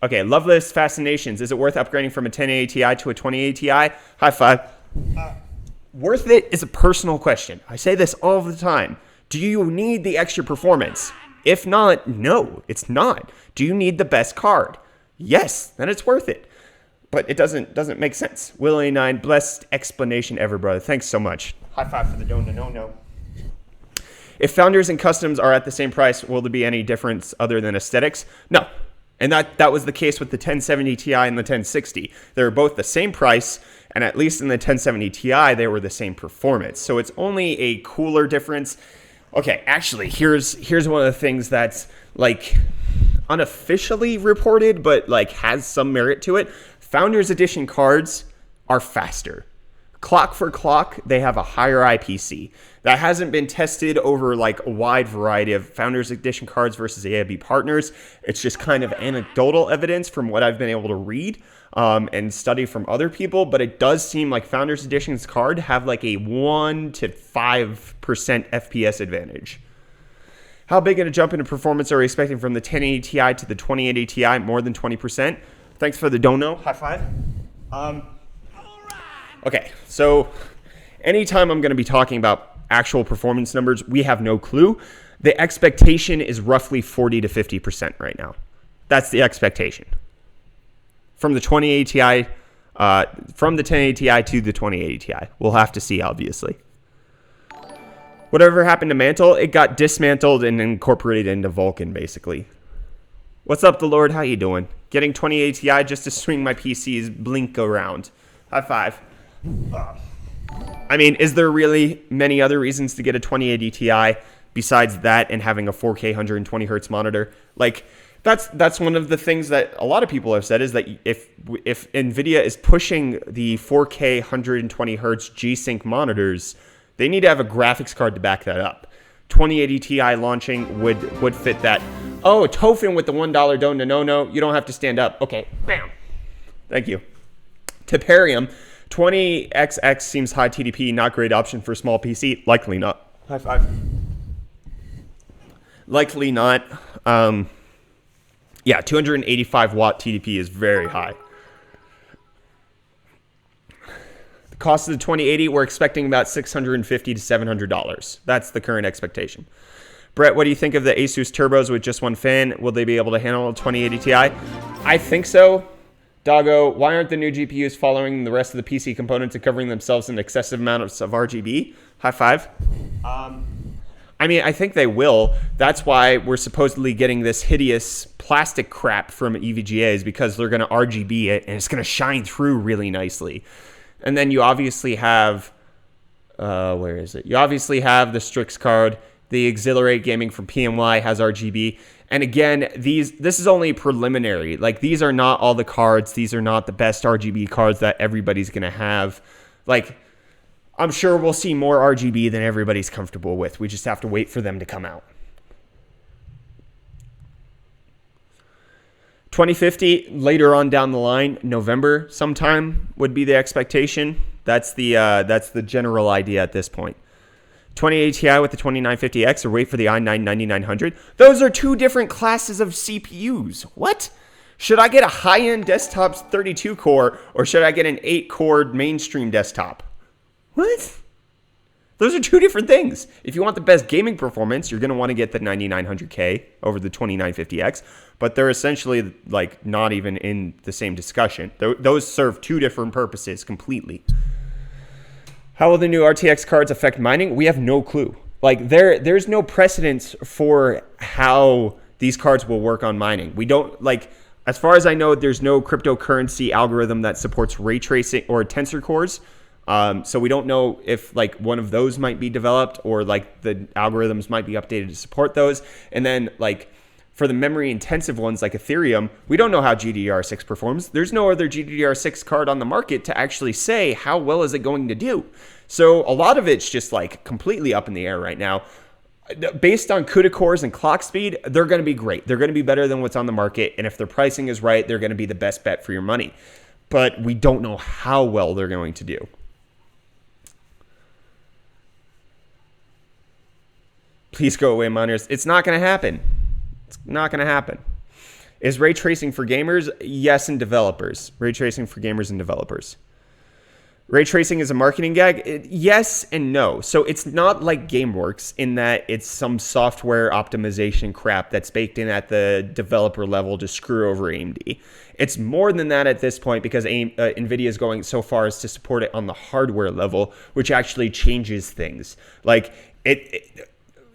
[SPEAKER 1] okay, Loveless Fascinations. Is it worth upgrading from a 1080 Ti to a 2080 Ti? High five. Worth it is a personal question. I say this all the time. Do you need the extra performance? If not, no, it's not. Do you need the best card? Yes, then it's worth it. But it doesn't make sense. Will89, best explanation ever, brother. Thanks so much. High five for the DONONONO. If founders and customs are at the same price, will there be any difference other than aesthetics? No. And that was the case with the 1070 Ti and the 1060. They were both the same price, and at least in the 1070 Ti, they were the same performance. So it's only a cooler difference. Okay, actually, here's one of the things that's like unofficially reported, but like has some merit to it. Founders Edition cards are faster. Clock for clock, they have a higher IPC. That hasn't been tested over like a wide variety of Founders Edition cards versus AIB partners. It's just kind of anecdotal evidence from what I've been able to read and study from other people, but it does seem like Founders Edition's card have like a 1 to 5% FPS advantage. How big of a jump into performance are we expecting from the 1080 Ti to the 2080 Ti? More than 20%. Thanks for the dono. High five. Okay, so anytime I'm going to be talking about actual performance numbers, we have no clue. The expectation is roughly 40 to 50% right now. That's the expectation. From the 2080 Ti, from the 1080 Ti to the 2080 Ti. We'll have to see, obviously. Whatever happened to Mantle, it got dismantled and incorporated into Vulkan, basically. What's up, the Lord? How you doing? Getting 2080 Ti just to swing my PC's blink around. High five. I mean, is there really many other reasons to get a 2080 Ti besides that and having a 4K 120 hertz monitor? Like, that's one of the things that a lot of people have said is that if NVIDIA is pushing the 4K 120 hertz G-Sync monitors, they need to have a graphics card to back that up. 2080 Ti launching would fit that. Oh, Tofin with the $1 DONONONO. You don't have to stand up. Okay, bam. Thank you. Teparium, 20XX seems high TDP, not great option for small PC. Likely not. High five. Likely not. Yeah, 285 watt TDP is very high. The cost of the 2080, we're expecting about $650 to $700. That's the current expectation. Brett, what do you think of the Asus turbos with just one fan? Will they be able to handle a 2080 Ti? I think so. Doggo, why aren't the new GPUs following the rest of the PC components and covering themselves in excessive amounts of RGB? High five. I mean, I think they will. That's why we're supposedly getting this hideous plastic crap from EVGAs, because they're going to RGB it and it's going to shine through really nicely. And then you obviously have, where is it? You obviously have the Strix card. The Exhilarate Gaming from PMY has RGB. And again, this is only preliminary. Like, these are not all the cards. These are not the best RGB cards that everybody's going to have. Like, I'm sure we'll see more RGB than everybody's comfortable with. We just have to wait for them to come out. 2050, later on down the line, November sometime would be the expectation. That's the general idea at this point. 2080 Ti with the 2950X, or wait for the i9-9900. Those are two different classes of CPUs. What? Should I get a high-end desktop 32-core, or should I get an 8-core mainstream desktop? What? Those are two different things. If you want the best gaming performance, you're going to want to get the 9900K over the 2950X, but they're essentially like not even in the same discussion. Those serve two different purposes completely. How will the new RTX cards affect mining? We have no clue. Like there's no precedence for how these cards will work on mining. We don't like, as far as I know, there's no cryptocurrency algorithm that supports ray tracing or tensor cores. So we don't know if like one of those might be developed or like the algorithms might be updated to support those. And then like for the memory intensive ones like Ethereum, we don't know how GDDR6 performs. There's no other GDDR6 card on the market to actually say how well is it going to do. So a lot of it's just like completely up in the air right now. Based on CUDA cores and clock speed, they're going to be great. They're going to be better than what's on the market. And if their pricing is right, they're going to be the best bet for your money. But we don't know how well they're going to do. Please go away, miners. It's not going to happen. It's not going to happen. Is ray tracing for gamers? Yes, and developers. Ray tracing for gamers and developers. Ray tracing is a marketing gag? Yes and no. So it's not like GameWorks in that it's some software optimization crap that's baked in at the developer level to screw over AMD. It's more than that at this point because NVIDIA is going so far as to support it on the hardware level, which actually changes things. Like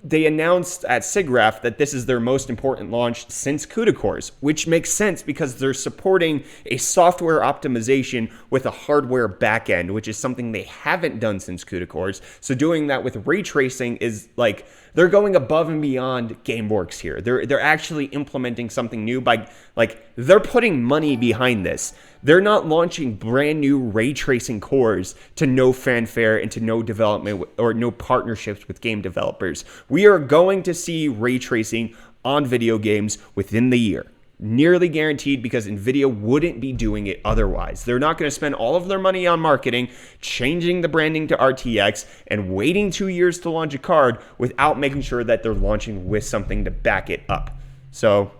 [SPEAKER 1] they announced at SIGGRAPH that this is their most important launch since CUDA cores, which makes sense because they're supporting a software optimization with a hardware backend, which is something they haven't done since CUDA cores. So doing that with ray tracing is like, they're going above and beyond GameWorks here. They're actually implementing something new by, like, they're putting money behind this. They're not launching brand new ray tracing cores to no fanfare and to no development or no partnerships with game developers. We are going to see ray tracing on video games within the year. Nearly guaranteed, because NVIDIA wouldn't be doing it otherwise. They're not going to spend all of their money on marketing, changing the branding to RTX, and waiting 2 years to launch a card without making sure that they're launching with something to back it up. So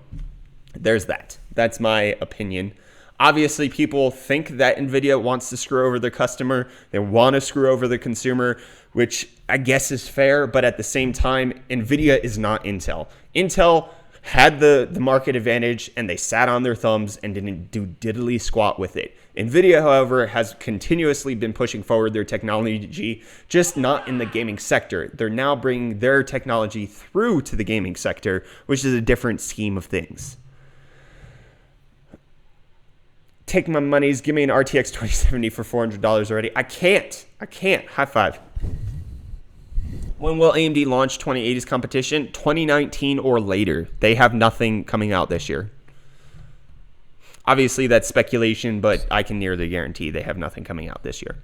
[SPEAKER 1] there's that. That's my opinion. Obviously, people think that NVIDIA wants to screw over their customer. They want to screw over the consumer, which I guess is fair. But at the same time, NVIDIA is not Intel. Intel had the market advantage and they sat on their thumbs and didn't do diddly squat with it. NVIDIA, however, has continuously been pushing forward their technology, just not in the gaming sector. They're now bringing their technology through to the gaming sector, which is a different scheme of things. Take my monies. Give me an RTX 2070 for $400 already. I can't. High five. When will AMD launch 2080's competition? 2019 or later. They have nothing coming out this year. Obviously, that's speculation, but I can nearly guarantee they have nothing coming out this year.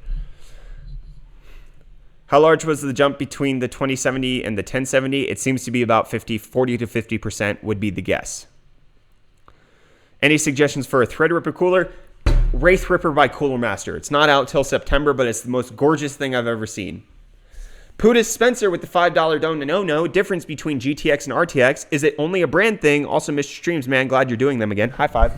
[SPEAKER 1] How large was the jump between the 2070 and the 1070? It seems to be about 40 to 50% would be the guess. Any suggestions for a Threadripper cooler? Wraith Ripper by Cooler Master. It's not out till September, but it's the most gorgeous thing I've ever seen. Putis Spencer with the $5 DONONONO. Difference between GTX and RTX. Is it only a brand thing? Also, Mr. Streams, man. Glad you're doing them again. High five.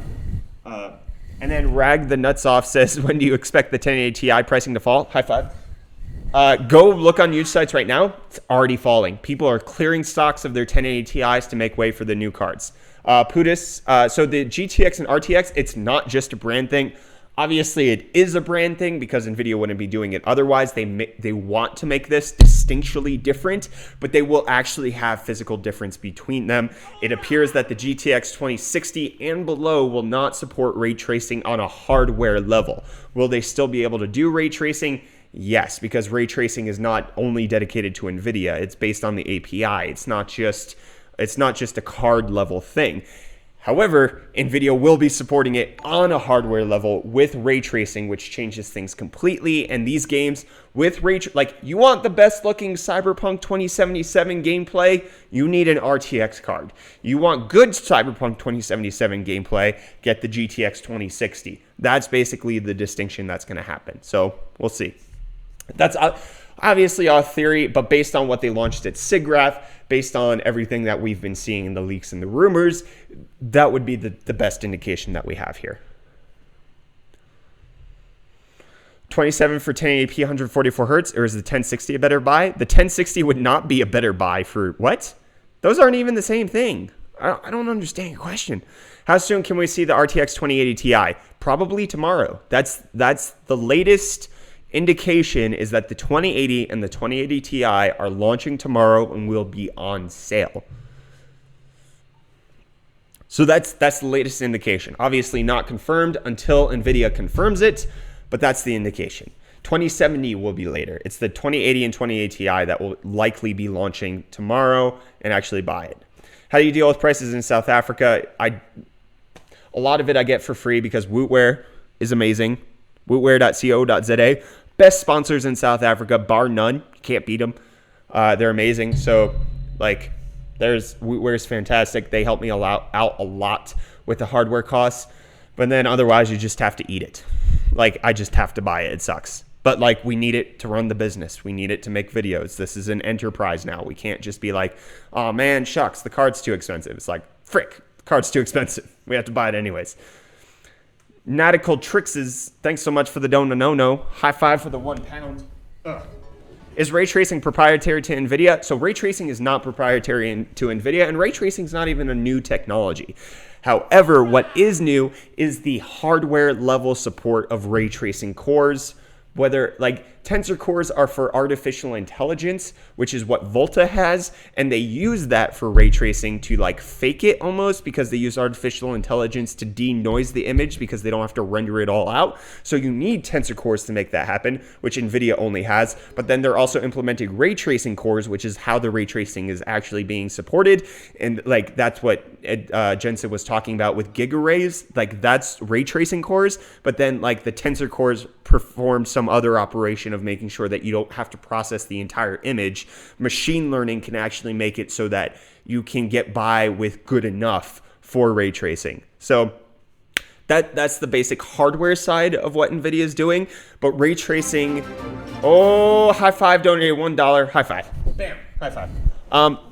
[SPEAKER 1] And then Rag the Nuts Off says, when do you expect the 1080 Ti pricing to fall? High five. Go look on used sites right now. It's already falling. People are clearing stocks of their 1080 Ti's to make way for the new cards. Putis, so the GTX and RTX, it's not just a brand thing. Obviously, it is a brand thing because NVIDIA wouldn't be doing it otherwise. They want to make this distinctly different, but they will actually have physical difference between them. It appears that the GTX 2060 and below will not support ray tracing on a hardware level. Will they still be able to do ray tracing? Yes, because ray tracing is not only dedicated to NVIDIA. It's based on the API. It's not just a card level thing. However, NVIDIA will be supporting it on a hardware level with ray tracing, which changes things completely. And these games with like, you want the best looking Cyberpunk 2077 gameplay, you need an RTX card. You want good Cyberpunk 2077 gameplay, get the GTX 2060. That's basically the distinction that's going to happen. So we'll see. That's obviously our theory, but based on what they launched at SIGGRAPH, based on everything that we've been seeing in the leaks and the rumors, that would be the best indication that we have here. 27 for 1080p 144 hertz, or is the 1060 a better buy? The 1060 would not be a better buy for what? Those aren't even the same thing. I don't understand your question. How soon can we see the RTX 2080 Ti? Probably tomorrow. That's the latest indication is that the 2080 and the 2080 Ti are launching tomorrow and will be on sale. So that's the latest indication. Obviously not confirmed until NVIDIA confirms it, but that's the indication. 2070 will be later. It's the 2080 and 2080 Ti that will likely be launching tomorrow and actually buy it. How do you deal with prices in South Africa? A lot of it I get for free because Wootware is amazing. Wootware.co.za. Best sponsors in South Africa, bar none. Can't beat them. They're amazing. So, like, Wootware's fantastic. They help me out a lot with the hardware costs. But then otherwise, you just have to eat it. Like, I just have to buy it. It sucks. But, like, we need it to run the business. We need it to make videos. This is an enterprise now. We can't just be like, oh, man, shucks, the card's too expensive. It's like, frick, the card's too expensive. We have to buy it anyways. Nautical Tricks, thanks so much for the DONONONO. High five for the £1. Ugh. Is ray tracing proprietary to NVIDIA? So ray tracing is not proprietary to NVIDIA, and ray tracing is not even a new technology. However, what is new is the hardware level support of ray tracing cores. Whether, like, tensor cores are for artificial intelligence, which is what Volta has, and they use that for ray tracing to, like, fake it almost, because they use artificial intelligence to denoise the image because they don't have to render it all out. So you need tensor cores to make that happen, which NVIDIA only has. But then they're also implementing ray tracing cores, which is how the ray tracing is actually being supported. And, like, that's what Jensen was talking about with gigaarrays. Like, that's ray tracing cores, but then, like, the tensor cores perform some other operation of making sure that you don't have to process the entire image. Machine learning can actually make it so that you can get by with good enough for ray tracing. So that's the basic hardware side of what NVIDIA is doing. But ray tracing, oh, high five, donated $1. High five. Bam, high five.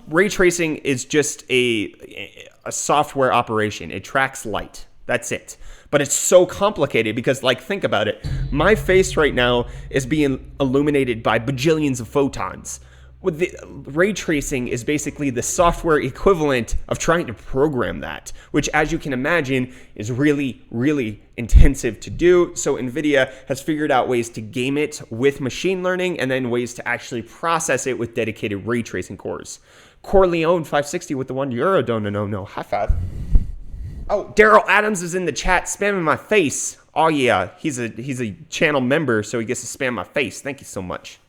[SPEAKER 1] Ray tracing is just a software operation. It tracks light. That's it. But it's so complicated because, like, think about it. My face right now is being illuminated by bajillions of photons. With the ray tracing is basically the software equivalent of trying to program that, which, as you can imagine, is really, really intensive to do. So NVIDIA has figured out ways to game it with machine learning and then ways to actually process it with dedicated ray tracing cores. Corleone 560 with the €1 DONONONO. High five. Oh, Daryl Adams is in the chat spamming my face. Oh yeah, he's a channel member, so he gets to spam my face. Thank you so much.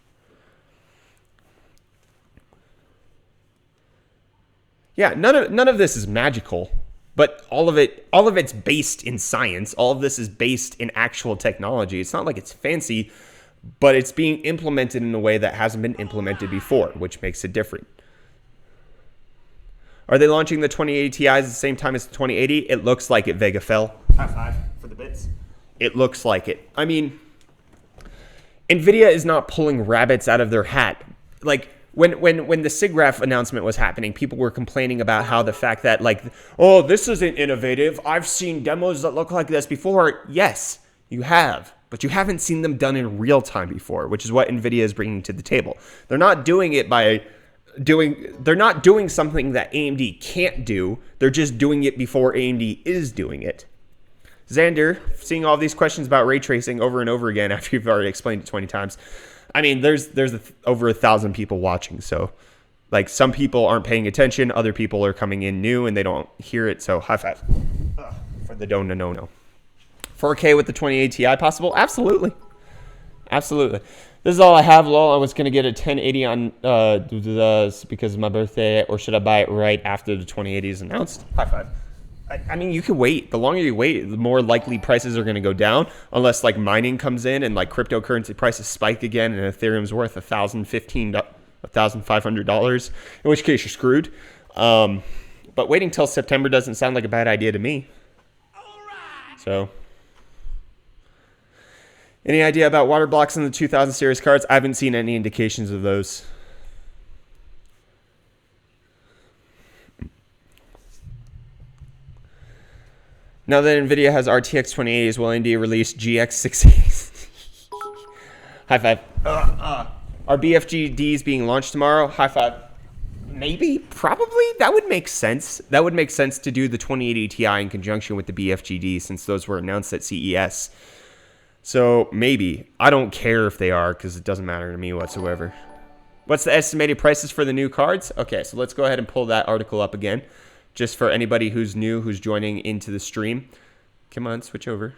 [SPEAKER 1] Yeah, none of this is magical, but all of it's based in science. All of this is based in actual technology. It's not like it's fancy, but it's being implemented in a way that hasn't been implemented before, which makes it different. Are they launching the 2080 Ti's at the same time as the 2080? It looks like it, Vega fell. High five for the bits. It looks like it. I mean, NVIDIA is not pulling rabbits out of their hat. Like, when the SIGGRAPH announcement was happening, people were complaining about how the fact that, like, oh, this isn't innovative. I've seen demos that look like this before. Yes, you have. But you haven't seen them done in real time before, which is what NVIDIA is bringing to the table. They're not doing it by... they're not doing something that AMD can't do. They're just doing it before AMD is doing it. Xander, seeing all these questions about ray tracing over and over again after you've already explained it 20 times. I mean, there's over 1,000 people watching, so, like, some people aren't paying attention, other people are coming in new and they don't hear it, so high five for the DONONONO. 4K with the 2080 Ti possible? Absolutely. Absolutely. This is all I have, lol. I was going to get a 1080 on because of my birthday, or should I buy it right after the 2080 is announced? High five. I mean, you can wait. The longer you wait, the more likely prices are going to go down, unless, like, mining comes in and, like, cryptocurrency prices spike again and Ethereum's worth $1,500, in which case you're screwed. But waiting till September doesn't sound like a bad idea to me. So... any idea about water blocks in the 2000 series cards? I haven't seen any indications of those. Now that NVIDIA has RTX 2080s, will AMD release GX 680s? High five. Are BFGDs being launched tomorrow? High five. Maybe, probably. That would make sense. That would make sense to do the 2080 Ti in conjunction with the BFGD, since those were announced at CES. So maybe. I don't care if they are because it doesn't matter to me whatsoever. What's the estimated prices for the new cards? Okay, so let's go ahead and pull that article up again, just for anybody who's new, who's joining into the stream. Come on, switch over.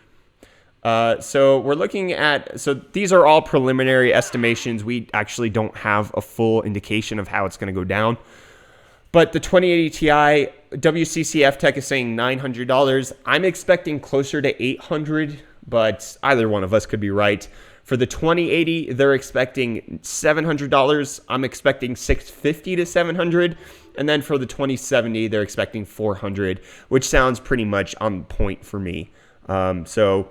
[SPEAKER 1] So we're looking at, so these are all preliminary estimations. We actually don't have a full indication of how it's going to go down. But the 2080 Ti, WCCF Tech is saying $900. I'm expecting closer to $800, but either one of us could be right. For the 2080, they're expecting $700. I'm expecting $650 to $700. And then for the 2070, they're expecting $400, which sounds pretty much on point for me. So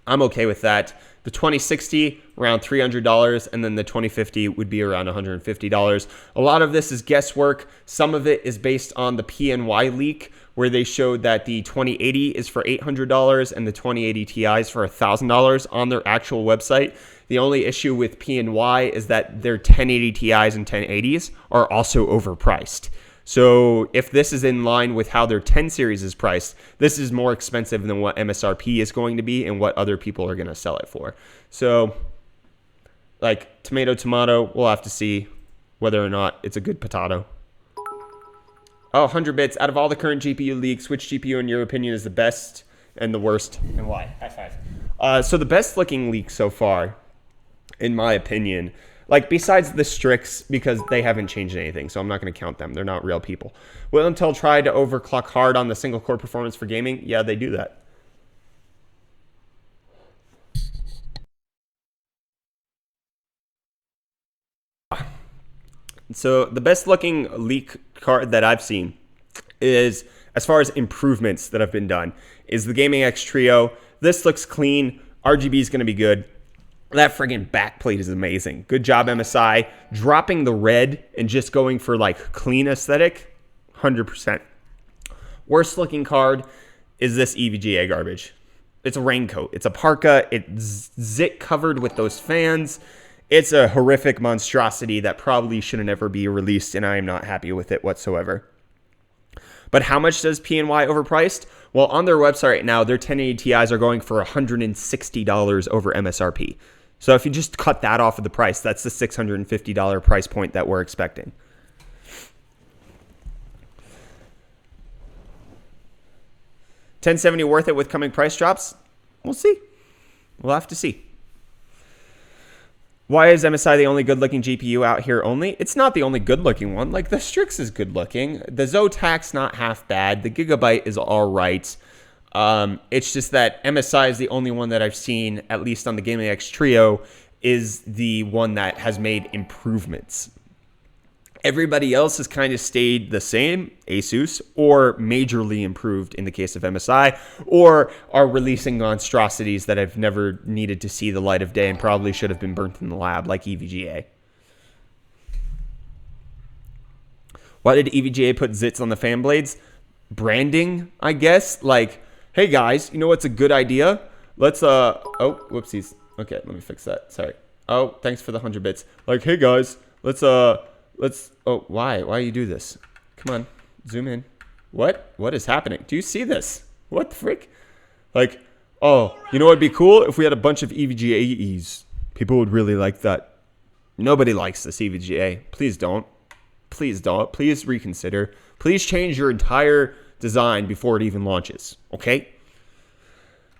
[SPEAKER 1] I'm okay with that. The 2060, around $300, and then the 2050 would be around $150. A lot of this is guesswork. Some of it is based on the PNY leak, where they showed that the 2080 is for $800 and the 2080 Ti is for $1,000 on their actual website. The only issue with PNY is that their 1080 Ti's and 1080s are also overpriced. So if this is in line with how their 10 series is priced, this is more expensive than what MSRP is going to be and what other people are going to sell it for. So like tomato, we'll have to see whether or not it's a good potato. Oh, 100 bits. Out of all the current GPU leaks, which GPU in your opinion is the best and the worst, and why? High five. So the best looking leak so far, in my opinion, like besides the Strix, because they haven't changed anything, so I'm not going to count them. They're not real people. Will Intel try to overclock hard on the single core performance for gaming? Yeah, they do that. So the best looking leak card that I've seen is, as far as improvements that have been done, is the Gaming X Trio. This looks clean. RGB is going to be good. That friggin' backplate is amazing. Good job, MSI. Dropping the red and just going for like clean aesthetic, 100%. Worst looking card is this EVGA garbage. It's a raincoat. It's a parka. It's zit covered with those fans. It's a horrific monstrosity that probably shouldn't ever be released, and I am not happy with it whatsoever. But how much does PNY overpriced? Well, on their website right now, their 1080 Ti's are going for $160 over MSRP. So if you just cut that off of the price, that's the $650 price point that we're expecting. $1070 worth it with coming price drops? We'll see. We'll have to see. Why is MSI the only good-looking GPU out here only? It's not the only good-looking one. Like, the Strix is good-looking. The Zotac's not half bad. The Gigabyte is all right. It's just that MSI is the only one that I've seen, at least on the Gaming X Trio, is the one that has made improvements. Everybody else has kind of stayed the same, Asus, or majorly improved in the case of MSI, or are releasing monstrosities that I've never needed to see the light of day and probably should have been burnt in the lab, like EVGA. Why did EVGA put zits on the fan blades? Branding, I guess. Like, hey guys, you know what's a good idea? Let's, oh, whoopsies. Okay, let me fix that. Sorry. Oh, thanks for the 100 bits. Like, hey guys, let's, oh, why you do this? Come on, zoom in. What is happening? Do you see this? What the frick? Like, oh, you know what'd be cool? If we had a bunch of EVGAs. People would really like that. Nobody likes this EVGA. Please don't. Please don't. Please reconsider. Please change your entire design before it even launches. Okay?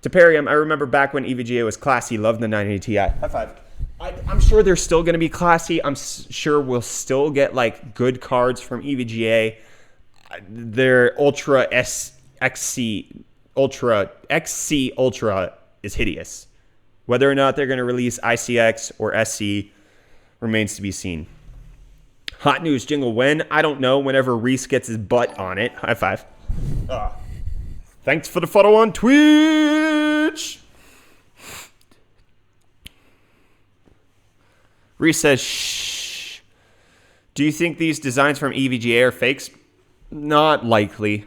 [SPEAKER 1] To Perium, I remember back when EVGA was classy. Loved the 980 Ti. High five. I'm sure they're still going to be classy. I'm sure we'll still get like good cards from EVGA. Their Ultra XC Ultra is hideous. Whether or not they're going to release ICX or SC remains to be seen. Hot news jingle when? I don't know. Whenever Reese gets his butt on it. High five. Thanks for the photo on Twitch. Reese says, shh. Do you think these designs from EVGA are fakes? Not likely.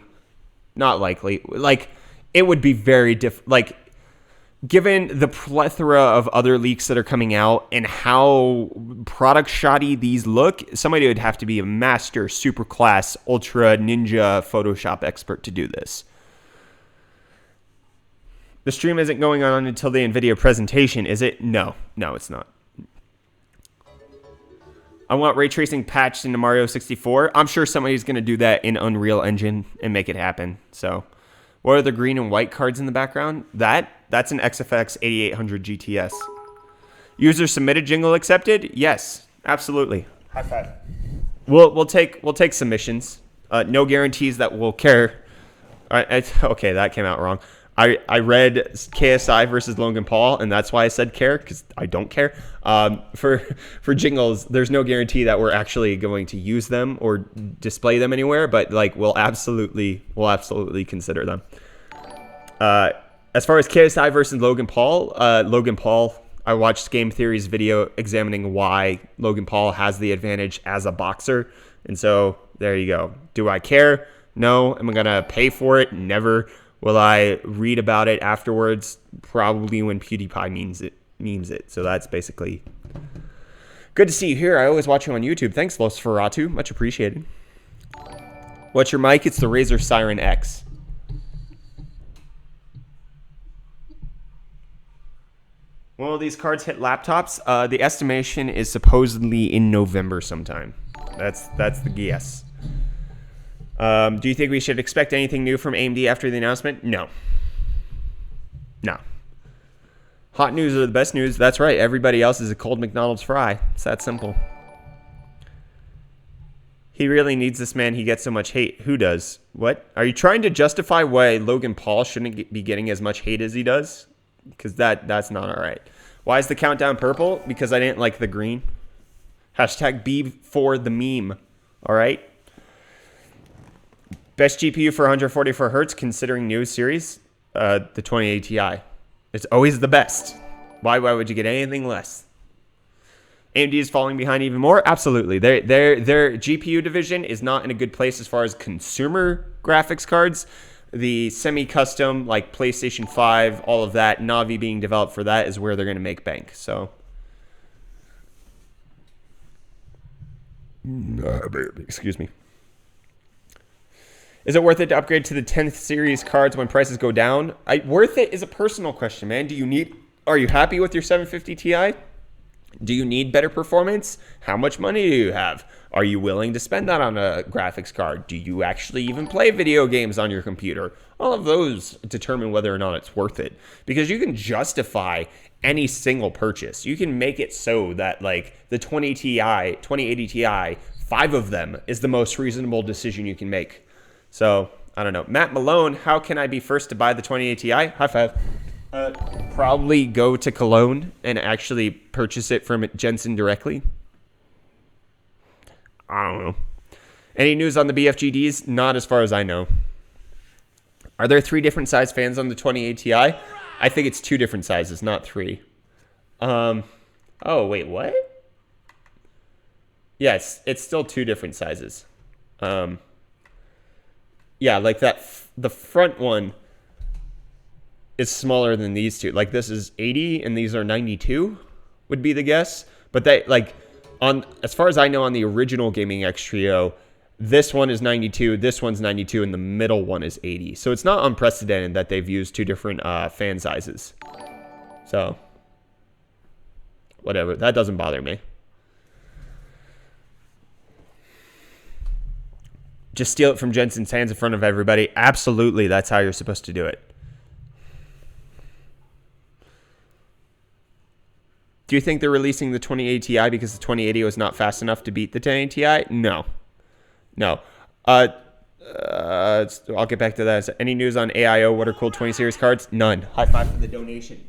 [SPEAKER 1] Not likely. Like, it would be very different. Like, given the plethora of other leaks that are coming out and how product shoddy these look, somebody would have to be a master, super class, ultra ninja Photoshop expert to do this. The stream isn't going on until the NVIDIA presentation, is it? No, it's not. I want ray tracing patched into Mario 64. I'm sure somebody's going to do that in Unreal Engine and make it happen. So, what are the green and white cards in the background? That's an XFX 8800 GTS. User submitted jingle accepted? Yes, absolutely. High five. We'll take submissions. No guarantees that we'll care. Okay, that came out wrong. I read KSI versus Logan Paul, and that's why I said care, because I don't care. For jingles, there's no guarantee that we're actually going to use them or display them anywhere, but like we'll absolutely consider them. As far as KSI versus Logan Paul, I watched Game Theory's video examining why Logan Paul has the advantage as a boxer, and so there you go. Do I care? No. Am I gonna pay for it? Never. Will I read about it afterwards? Probably when PewDiePie memes it. So that's basically good to see you here. I always watch you on YouTube. Thanks, Los Ferratu. Much appreciated. What's your mic? It's the Razer Siren X. Will these cards hit laptops? The estimation is supposedly in November sometime. That's the guess. Do you think we should expect anything new from AMD after the announcement? No. Hot news are the best news. That's right. Everybody else is a cold McDonald's fry. It's that simple. He really needs this man. He gets so much hate. Who does? What? Are you trying to justify why Logan Paul shouldn't be getting as much hate as he does? Because that's not all right. Why is the countdown purple? Because I didn't like the green. Hashtag B for the meme. All right. Best GPU for 144 hertz considering new series, the 2080 Ti. It's always the best. Why would you get anything less? AMD is falling behind even more? Absolutely. Their GPU division is not in a good place as far as consumer graphics cards. The semi-custom, like PlayStation 5, all of that, Navi being developed for that is where they're going to make bank. So, excuse me. Is it worth it to upgrade to the 10th series cards when prices go down? Worth it is a personal question, man. Are you happy with your 750 Ti? Do you need better performance? How much money do you have? Are you willing to spend that on a graphics card? Do you actually even play video games on your computer? All of those determine whether or not it's worth it. Because you can justify any single purchase. You can make it so that like the 2080 Ti, 5 of them is the most reasonable decision you can make. So, I don't know. Matt Malone, how can I be first to buy the 2080 Ti? High five. Probably go to Cologne and actually purchase it from Jensen directly. I don't know. Any news on the BFGDs? Not as far as I know. Are there 3 different size fans on the 2080 Ti? I think it's 2 different sizes, not 3. Oh, wait, what? Yes, it's still 2 different sizes. Yeah, like that. The front one is smaller than these two. Like this is 80 and these are 92 would be the guess. But they like as far as I know on the original Gaming X Trio, this one is 92, this one's 92, and the middle one is 80. So it's not unprecedented that they've used 2 different fan sizes. So whatever, that doesn't bother me. Just steal it from Jensen's hands in front of everybody. Absolutely, that's how you're supposed to do it. Do you think they're releasing the 2080 Ti because the 2080 was not fast enough to beat the 1080 Ti? No. I'll get back to that. Any news on AIO water cooled 20 series cards? None. High five for the donation.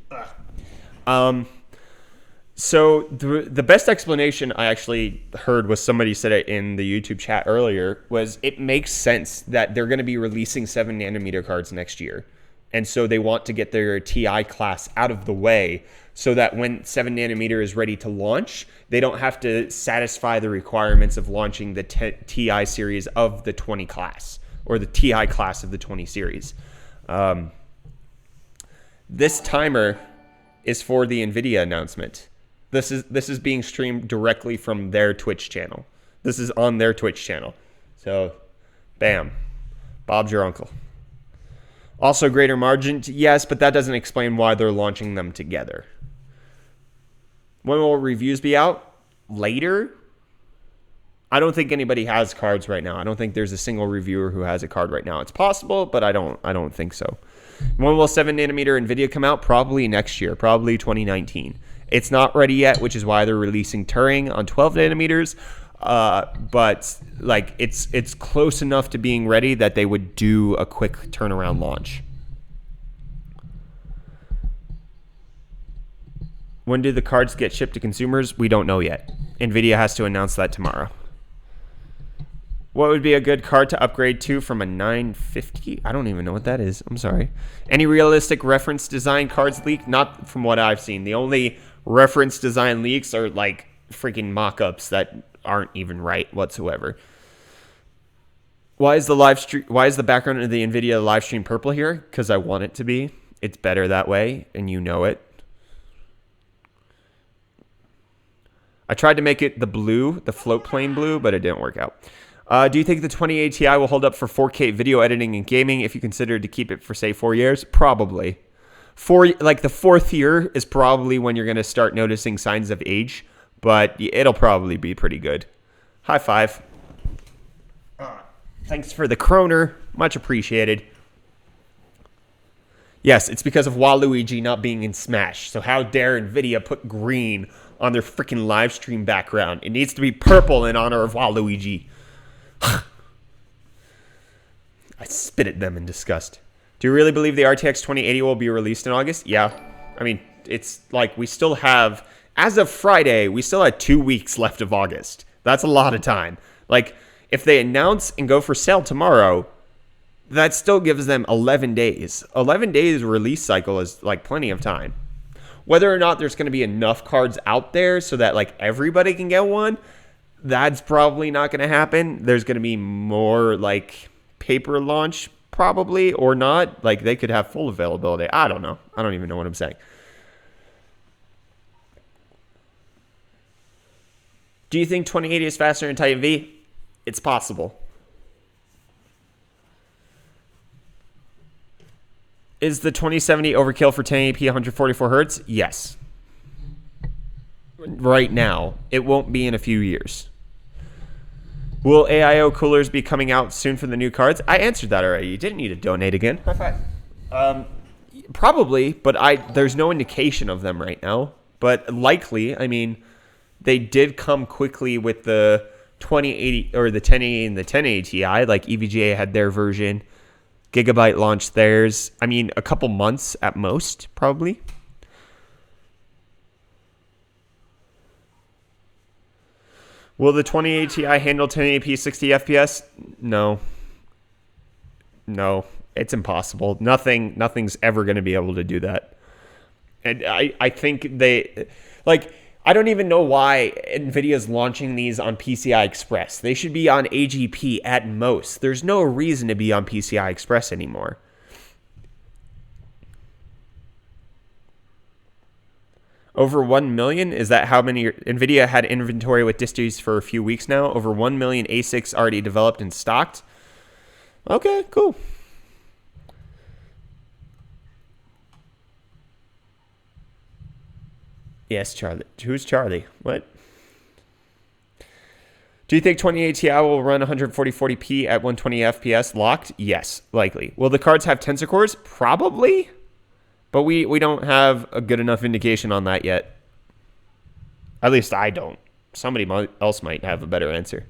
[SPEAKER 1] So the best explanation I actually heard was somebody said it in the YouTube chat earlier was it makes sense that they're going to be releasing 7 nanometer cards next year. And so they want to get their TI class out of the way so that when 7 nanometer is ready to launch, they don't have to satisfy the requirements of launching the TI series of the 20 class or the TI class of the 20 series. This timer is for the NVIDIA announcement. This is being streamed directly from their Twitch channel. This is on their Twitch channel. So, bam. Bob's your uncle. Also greater margins, yes, but that doesn't explain why they're launching them together. When will reviews be out? Later? I don't think anybody has cards right now. I don't think there's a single reviewer who has a card right now. It's possible, but I don't think so. When will 7 nanometer NVIDIA come out? Probably next year, probably 2019. It's not ready yet, which is why they're releasing Turing on 12 nanometers. But like it's close enough to being ready that they would do a quick turnaround launch. When do the cards get shipped to consumers? We don't know yet. NVIDIA has to announce that tomorrow. What would be a good card to upgrade to from a 950? I don't even know what that is. I'm sorry. Any realistic reference design cards leaked? Not from what I've seen. The only reference design leaks are like freaking mock-ups that aren't even right whatsoever. Why is the background of the NVIDIA live stream purple here? Because I want it to be. It's better that way, and you know it. I tried to make it the blue, the float plane blue, but it didn't work out. Do you think the 2080 Ti will hold up for 4K video editing and gaming if you consider to keep it for, say, 4 years? Probably. Like the 4th year is probably when you're going to start noticing signs of age, but it'll probably be pretty good. High five. Thanks for the kroner. Much appreciated. Yes, it's because of Waluigi not being in Smash. So how dare NVIDIA put green on their freaking live stream background? It needs to be purple in honor of Waluigi. I spit at them in disgust. Do you really believe the RTX 2080 will be released in August? Yeah. I mean, it's like we still have, as of Friday, we still had 2 weeks left of August. That's a lot of time. Like, if they announce and go for sale tomorrow, that still gives them 11 days. 11 days release cycle is like plenty of time. Whether or not there's going to be enough cards out there so that like everybody can get one, that's probably not going to happen. There's going to be more like paper launch probably or not. Like they could have full availability. I don't know. I don't even know what I'm saying. Do you think 2080 is faster than Titan V? It's possible. Is the 2070 overkill for 1080p 144 hertz? Yes. Right now. It won't be in a few years. Will AIO coolers be coming out soon for the new cards? I answered that already. You didn't need to donate again. High five. Probably, but there's no indication of them right now. But likely, I mean, they did come quickly with the 2080 or the 1080 and the 1080 Ti. Like EVGA had their version. Gigabyte launched theirs. I mean, a couple months at most, probably. Will the 2080 Ti handle 1080p 60 FPS? No. No. It's impossible. Nothing's ever going to be able to do that. And I think they... Like, I don't even know why NVIDIA's launching these on PCI Express. They should be on AGP at most. There's no reason to be on PCI Express anymore. Over 1 million? Is that how many? NVIDIA had inventory with distries for a few weeks now. Over 1 million ASICs already developed and stocked. Okay, cool. Yes, Charlie. Who's Charlie? What? Do you think 2080 Ti will run 140p at 120 FPS locked? Yes, likely. Will the cards have tensor cores? Probably. But we don't have a good enough indication on that yet. At least I don't. Somebody else might have a better answer.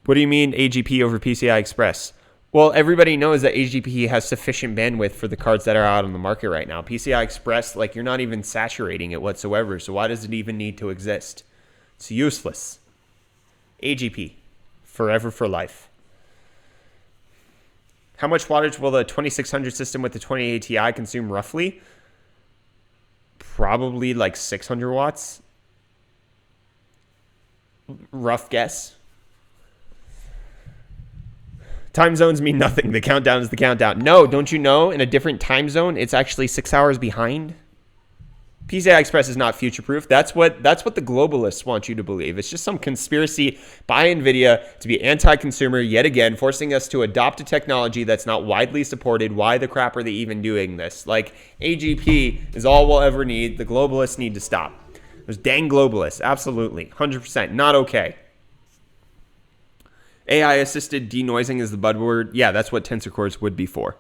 [SPEAKER 1] What do you mean AGP over PCI Express? Well, everybody knows that AGP has sufficient bandwidth for the cards that are out on the market right now. PCI Express, like, you're not even saturating it whatsoever, so why does it even need to exist? It's useless. AGP. Forever for life. How much wattage will the 2600 system with the 2080 Ti consume roughly? Probably like 600 watts. Rough guess. Time zones mean nothing. The countdown is the countdown. No, don't you know? In a different time zone, it's actually 6 hours behind. PCI Express is not future-proof. That's what the globalists want you to believe. It's just some conspiracy by NVIDIA to be anti-consumer yet again, forcing us to adopt a technology that's not widely supported. Why the crap are they even doing this? Like, AGP is all we'll ever need. The globalists need to stop. Those dang globalists, absolutely, 100%, not okay. AI-assisted denoising is the buzzword. Yeah, that's what tensor cores would be for.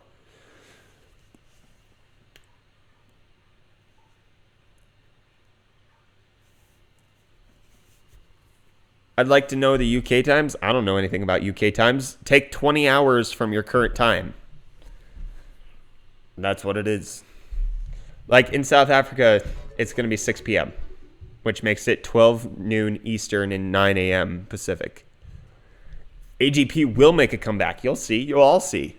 [SPEAKER 1] I'd like to know the UK times. I don't know anything about UK times. Take 20 hours from your current time. That's what it is. Like in South Africa, it's going to be 6 p.m., which makes it 12 noon Eastern and 9 a.m. Pacific. AGP will make a comeback. You'll see. You'll all see.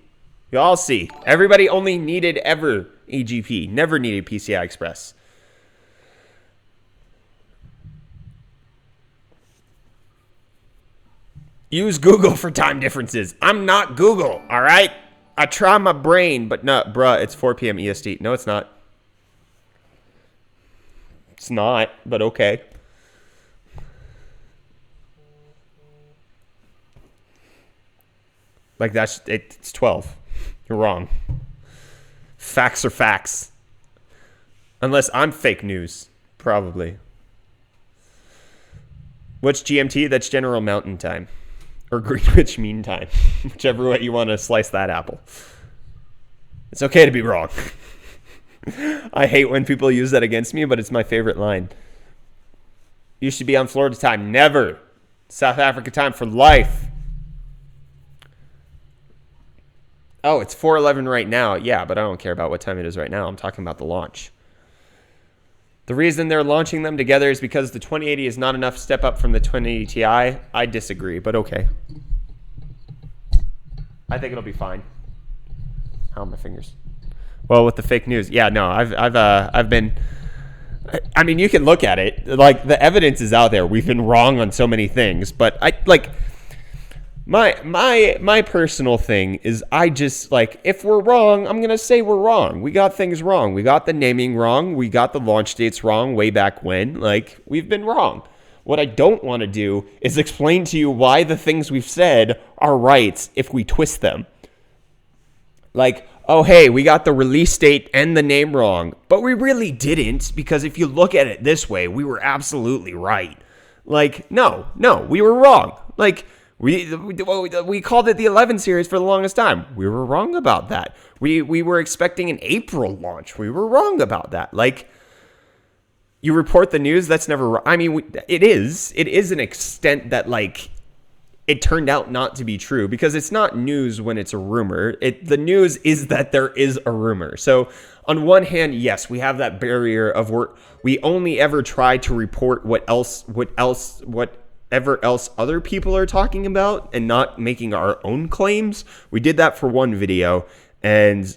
[SPEAKER 1] You'll all see. Everybody only needed ever AGP. Never needed PCI Express. Use Google for time differences. I'm not Google, all right? I try my brain, but no, bruh, it's 4 p.m. EST. No, it's not. It's not, but okay. Like, it's 12. You're wrong. Facts are facts. Unless I'm fake news, probably. What's GMT? That's General Mountain Time. Or Greenwich Mean Time. Whichever way you want to slice that apple. It's okay to be wrong. I hate when people use that against me, but it's my favorite line. You should be on Florida time. Never. South Africa time for life. Oh, it's 4:11 right now. Yeah, but I don't care about what time it is right now. I'm talking about the launch. The reason they're launching them together is because the 2080 is not enough step up from the 2080 Ti. I disagree, but okay. I think it'll be fine. How are my fingers? Well, with the fake news, yeah, no, I've been. I mean, you can look at it. Like, the evidence is out there. We've been wrong on so many things, but I like. My personal thing is, I just, like, if we're wrong, I'm going to say we're wrong. We got things wrong. We got the naming wrong. We got the launch dates wrong way back when. Like, we've been wrong. What I don't want to do is explain to you why the things we've said are right if we twist them. Like, oh, hey, we got the release date and the name wrong. But we really didn't, because if you look at it this way, we were absolutely right. Like, no, we were wrong. Like, we called it the 11 series for the longest time. We were wrong about that. We were expecting an April launch. We were wrong about that. Like, you report the news, that's never. I mean, it is an extent that, like, it turned out not to be true, because it's not news when it's a rumor. The news is that there is a rumor. So on one hand, yes, we have that barrier of we only ever try to report whatever else other people are talking about and not making our own claims. We did that for one video, and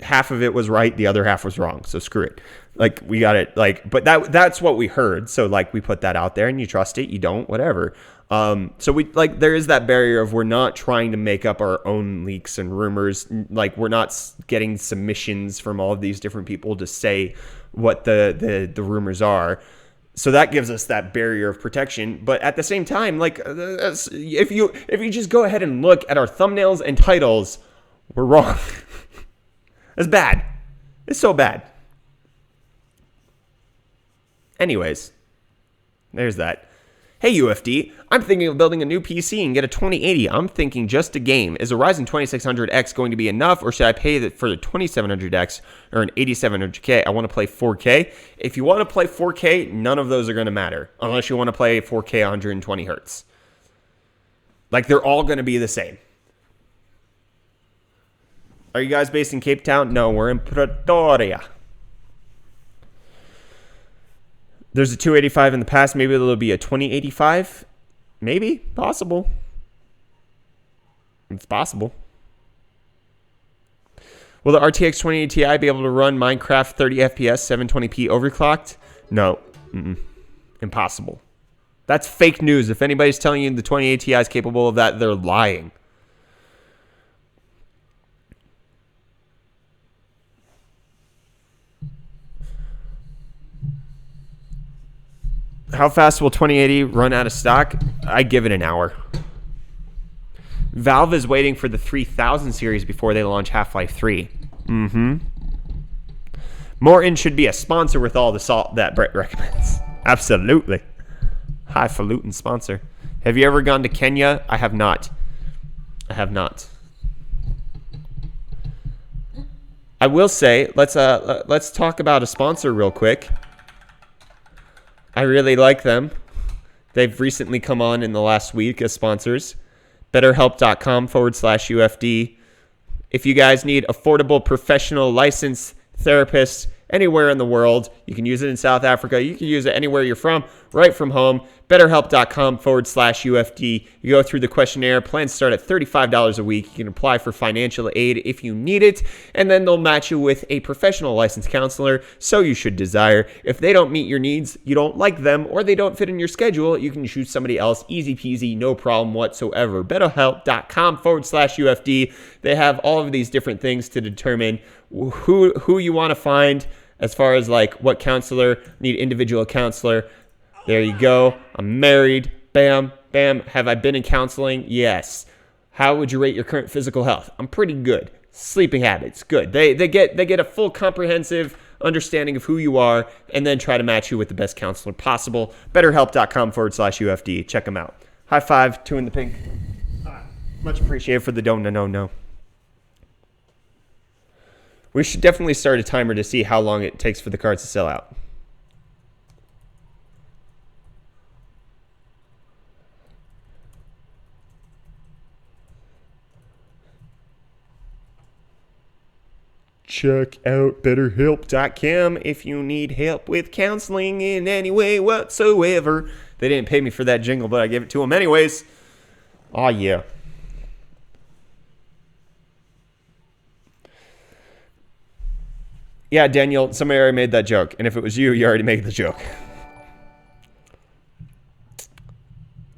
[SPEAKER 1] half of it was right, the other half was wrong. So screw it. Like, we got it. Like, but that's what we heard. So, like, we put that out there, and you trust it, you don't, whatever. So we, like, there is that barrier of we're not trying to make up our own leaks and rumors. Like, we're not getting submissions from all of these different people to say what the rumors are. So that gives us that barrier of protection. But at the same time, like, if you just go ahead and look at our thumbnails and titles, we're wrong. It's bad. It's so bad. Anyways, there's that. Hey, UFD, I'm thinking of building a new PC and get a 2080. I'm thinking just a game. Is a Ryzen 2600X going to be enough, or should I pay for the 2700X or an 8700K? I want to play 4K. If you want to play 4K, none of those are going to matter, unless you want to play 4K 120 hertz. Like, they're all going to be the same. Are you guys based in Cape Town? No, we're in Pretoria. There's a 285 in the past. Maybe there'll be a 2085. Maybe. Possible. It's possible. Will the RTX 2080 Ti be able to run Minecraft 30 FPS 720p overclocked? No. Impossible. That's fake news. If anybody's telling you the 2080 Ti is capable of that, they're lying. How fast will 2080 run out of stock? I give it an hour. Valve is waiting for the 3000 series before they launch Half-Life 3. Morton should be a sponsor with all the salt that Brett recommends. Absolutely. Highfalutin sponsor. Have you ever gone to Kenya? I have not. I have not. I will say, let's talk about a sponsor real quick. I really like them. They've recently come on in the last week as sponsors. BetterHelp.com/UFD. If you guys need affordable professional licensed therapists anywhere in the world, you can use it in South Africa. You can use it anywhere you're from, right from home. BetterHelp.com/UFD. You go through the questionnaire. Plans start at $35 a week. You can apply for financial aid if you need it, and then they'll match you with a professional licensed counselor, so you should desire. If they don't meet your needs, you don't like them, or they don't fit in your schedule, you can choose somebody else. Easy peasy, no problem whatsoever. BetterHelp.com/UFD. They have all of these different things to determine who you want to find as far as like what counselor, need individual counselor. There you go. I'm married. Bam, bam. Have I been in counseling? Yes. How would you rate your current physical health? I'm pretty good. Sleeping habits, good. They get a full comprehensive understanding of who you are and then try to match you with the best counselor possible. BetterHelp.com/UFD. Check them out. High five, 2 in the pink. Much appreciated for the DONONONO. We should definitely start a timer to see how long it takes for the cards to sell out. Check out BetterHelp.com if you need help with counseling in any way whatsoever. They didn't pay me for that jingle, but I gave it to them anyways. Oh, yeah. Yeah, Daniel, somebody already made that joke. And if it was you, you already made the joke.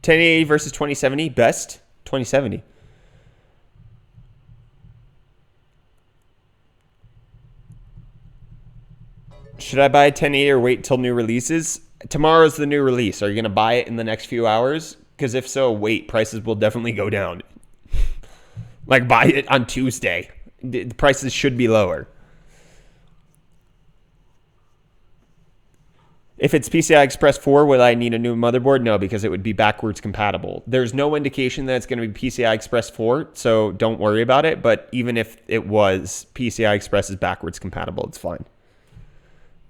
[SPEAKER 1] 1080 versus 2070, best 2070. Should I buy a 1080 or wait till new releases? Tomorrow's the new release. Are you going to buy it in the next few hours? Because if so, wait. Prices will definitely go down. Like, buy it on Tuesday. The prices should be lower. If it's PCI Express 4, would I need a new motherboard? No, because it would be backwards compatible. There's no indication that it's going to be PCI Express 4, so don't worry about it. But even if it was, PCI Express is backwards compatible. It's fine.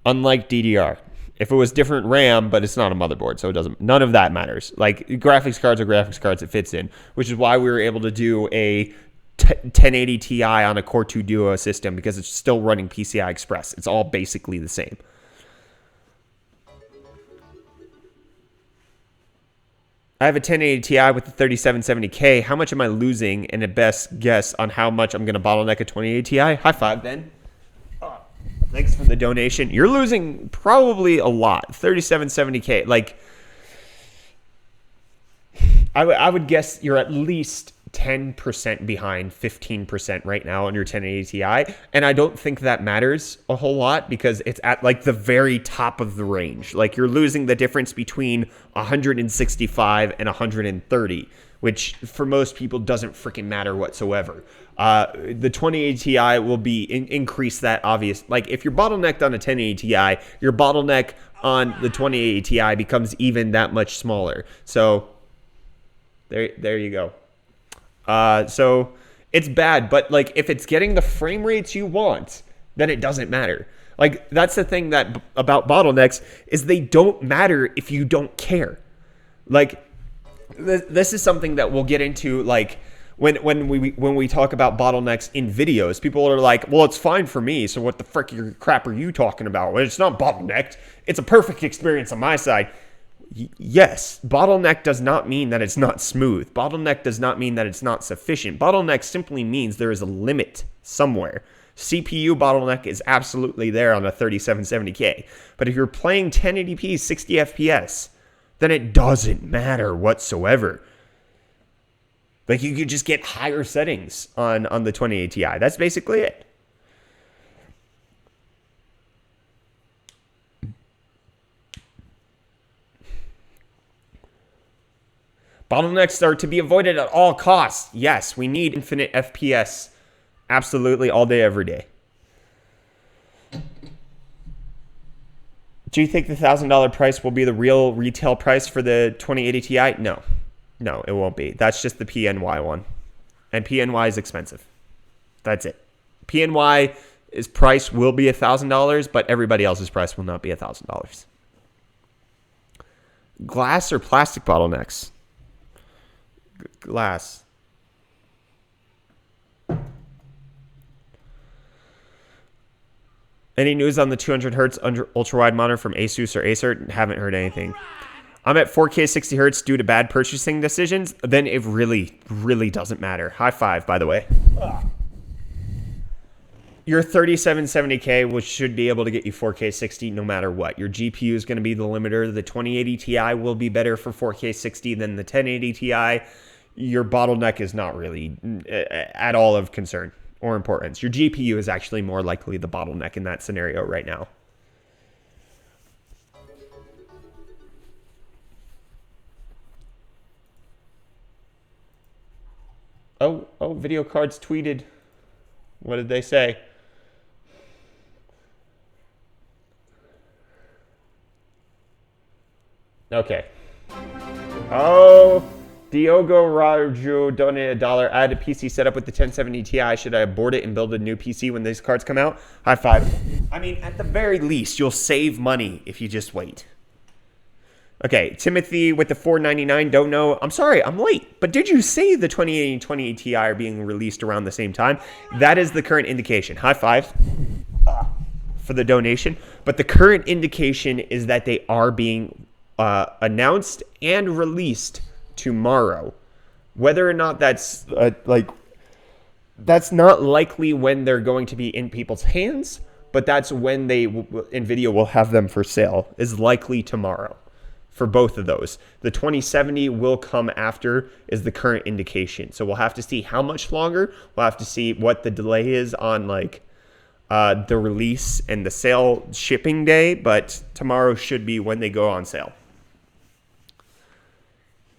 [SPEAKER 1] Unlike DDR. If it was different RAM, but it's not a motherboard, so it doesn't. None of that matters. Like, graphics cards are graphics cards. It fits in, which is why we were able to do a 1080 Ti on a Core 2 Duo system, because it's still running PCI Express. It's all basically the same. I have a 1080 Ti with the 3770K. How much am I losing? And a best guess on how much I'm going to bottleneck a 2080 Ti? High five, Ben. Thanks for the donation. You're losing probably a lot. 3770K. Like, I would guess you're at least 10% behind 15% right now on your 1080 Ti. And I don't think that matters a whole lot because it's at like the very top of the range. Like, you're losing the difference between 165 and 130, which for most people doesn't freaking matter whatsoever. The 2080 Ti will be increase that obvious. Like, if you're bottlenecked on a 1080 Ti, your bottleneck on the 2080 Ti becomes even that much smaller. So there you go. So it's bad, but like if it's getting the frame rates you want, then it doesn't matter. Like, that's the thing that about bottlenecks is they don't matter if you don't care. Like, this is something that we'll get into, like, when we talk about bottlenecks in videos. People are like, well, it's fine for me, so what the frick crap are you talking about? Well, it's not bottlenecked. It's a perfect experience on my side. Yes, bottleneck does not mean that it's not smooth. Bottleneck does not mean that it's not sufficient. Bottleneck simply means there is a limit somewhere. CPU bottleneck is absolutely there on a 3770K. But if you're playing 1080p 60 FPS, then it doesn't matter whatsoever. Like, you could just get higher settings on the 2080 Ti. That's basically it. Bottlenecks are to be avoided at all costs. Yes, we need infinite FPS. Absolutely, all day, every day. Do you think the $1,000 price will be the real retail price for the 2080 Ti? No. No, it won't be. That's just the PNY one. And PNY is expensive. That's it. PNY's price will be $1,000, but everybody else's price will not be $1,000. Glass or plastic bottlenecks? Glass. Any news on the 200 hertz ultra wide monitor from Asus or Acer? Haven't heard anything. I'm at 4K 60 hertz due to bad purchasing decisions. Then it really, really doesn't matter. High five, by the way. Your 3770K, which should be able to get you 4K 60 no matter what. Your GPU is going to be the limiter. The 2080 Ti will be better for 4K 60 than the 1080 Ti. Your bottleneck is not really at all of concern or importance. Your GPU is actually more likely the bottleneck in that scenario right now. Oh, video cards tweeted. What did they say? Okay. Oh, Diogo Raju donated $1. I had a PC set up with the 1070 Ti. Should I abort it and build a new PC when these cards come out? High five. I mean, at the very least, you'll save money if you just wait. Okay, Timothy with the $4.99. Don't know. I'm sorry, I'm late. But did you say the 2080 and 2080 Ti are being released around the same time? That is the current indication. High five for the donation. But the current indication is that they are being announced and released tomorrow. Whether or not that's that's not likely when they're going to be in people's hands, but that's when NVIDIA will have them for sale, is likely tomorrow. For both of those. The 2070 will come after is the current indication. So we'll have to see how much longer. We'll have to see what the delay is on the release and the sale shipping day, but tomorrow should be when they go on sale.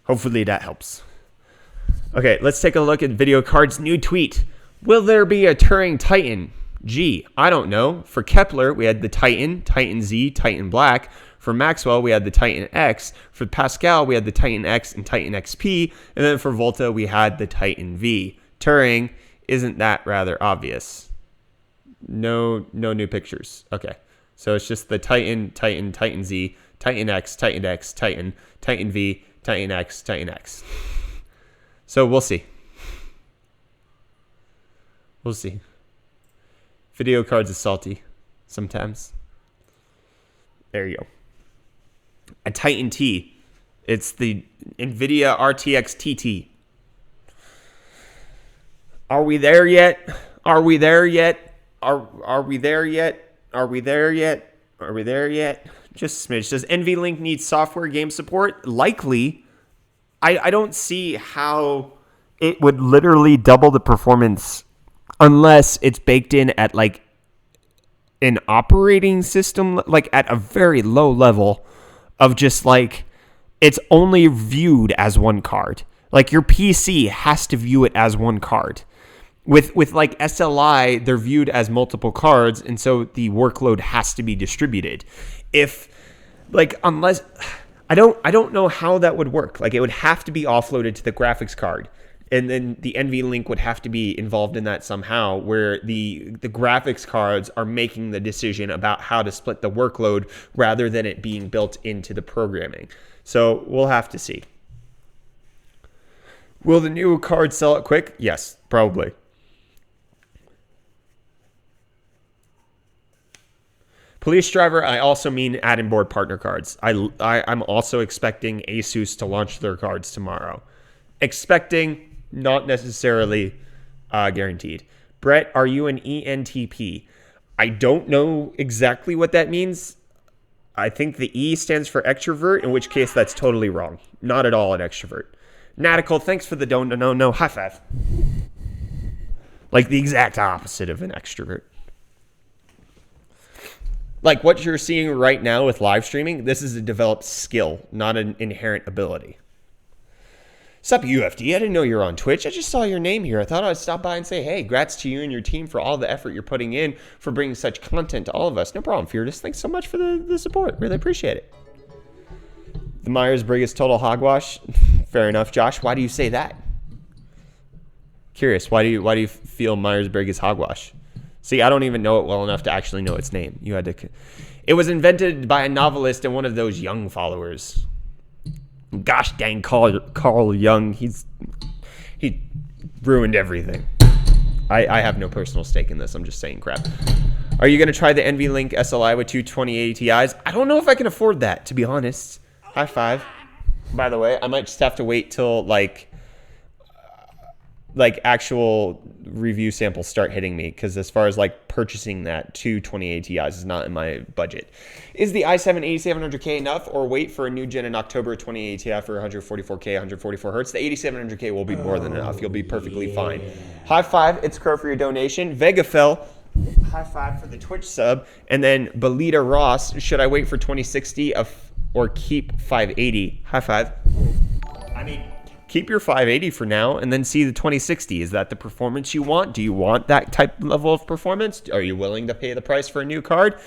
[SPEAKER 1] Hopefully that helps. Okay, let's take a look at Video Card's new tweet. Will there be a Turing Titan? Gee, I don't know. For Kepler, we had the Titan, Titan Z, Titan Black. For Maxwell, we had the Titan X. For Pascal, we had the Titan X and Titan XP. And then for Volta, we had the Titan V. Turing, isn't that rather obvious? No new pictures. Okay. So it's just the Titan, Titan, Titan Z, Titan X, Titan X, Titan, Titan V, Titan X, Titan X. So we'll see. We'll see. Video cards is salty sometimes. There you go. A Titan T. It's the NVIDIA RTX TT. Are we there yet? Are we there yet? Are we there yet? Are we there yet? Are we there yet? Just a smidge. Does NVLink need software game support? Likely. I don't see how it would literally double the performance unless it's baked in at an operating system, at a very low level of just it's only viewed as one card. Your PC has to view it as one card. With SLI, they're viewed as multiple cards, and so the workload has to be distributed. Unless I don't know how that would work. It would have to be offloaded to the graphics card. And then the NVLink would have to be involved in that somehow, where the graphics cards are making the decision about how to split the workload rather than it being built into the programming. So we'll have to see. Will the new card sell it quick? Yes, probably. Police driver, I also mean add-in board partner cards. I'm also expecting Asus to launch their cards tomorrow. Expecting, not necessarily guaranteed. Brett, are you an ENTP? I don't know exactly what that means. I think the E stands for extrovert, in which case that's totally wrong. Not at all an extrovert. Natical, thanks for the DONONONO. High five. The exact opposite of an extrovert. What you're seeing right now with live streaming, this is a developed skill, not an inherent ability. Sup, UFD? I didn't know you were on Twitch. I just saw your name here. I thought I'd stop by and say, hey, grats to you and your team for all the effort you're putting in for bringing such content to all of us. No problem, Fearless. Thanks so much for the support. Really appreciate it. The Myers-Briggs total hogwash. Fair enough, Josh. Why do you say that? Curious. Why do you feel Myers-Briggs is hogwash? See, I don't even know it well enough to actually know its name. You had to. It was invented by a novelist and one of those young followers. Gosh dang, Carl Jung, he ruined everything. I have no personal stake in this. I'm just saying crap. Are you going to try the NVLink SLI with two 2080 Ti's? I don't know if I can afford that, to be honest. High five. By the way, I might just have to wait till like actual review samples start hitting me, because as far as like purchasing that two 2080 Ti's is not in my budget. Is the i7 8700K enough, or wait for a new gen in October 2080 Ti for 144K, 144 hertz? The 8700K will be more than enough. You'll be perfectly fine. High five. It's Crow for your donation. Vega fell. High five for the Twitch sub. And then Belita Ross. Should I wait for 2060 or keep 580? High five. I mean, keep your 580 for now and then see the 2060. Is that the performance you want? Do you want that type level of performance? Are you willing to pay the price for a new card?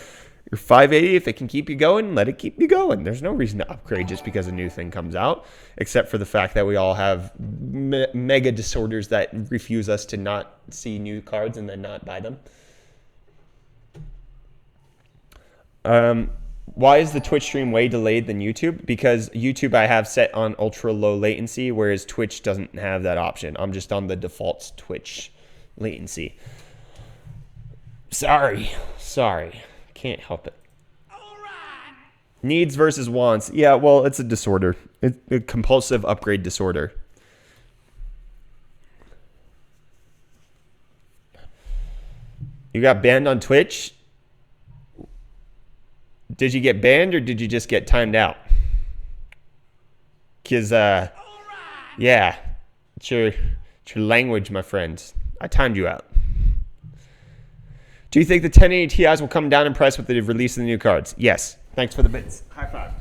[SPEAKER 1] Your 580, if it can keep you going, let it keep you going. There's no reason to upgrade just because a new thing comes out, except for the fact that we all have mega disorders that refuse us to not see new cards and then not buy them. Why is the Twitch stream way delayed than YouTube? Because YouTube I have set on ultra low latency, whereas Twitch doesn't have that option. I'm just on the default Twitch latency. Sorry. Can't help it. All right. Needs versus wants. Yeah, well, it's a disorder. It's a compulsive upgrade disorder. You got banned on Twitch? Did you get banned or did you just get timed out? Because, yeah, it's your language, my friend. I timed you out. Do you think the 1080 Ti's will come down in price with the release of the new cards? Yes. Thanks for the bits. High five.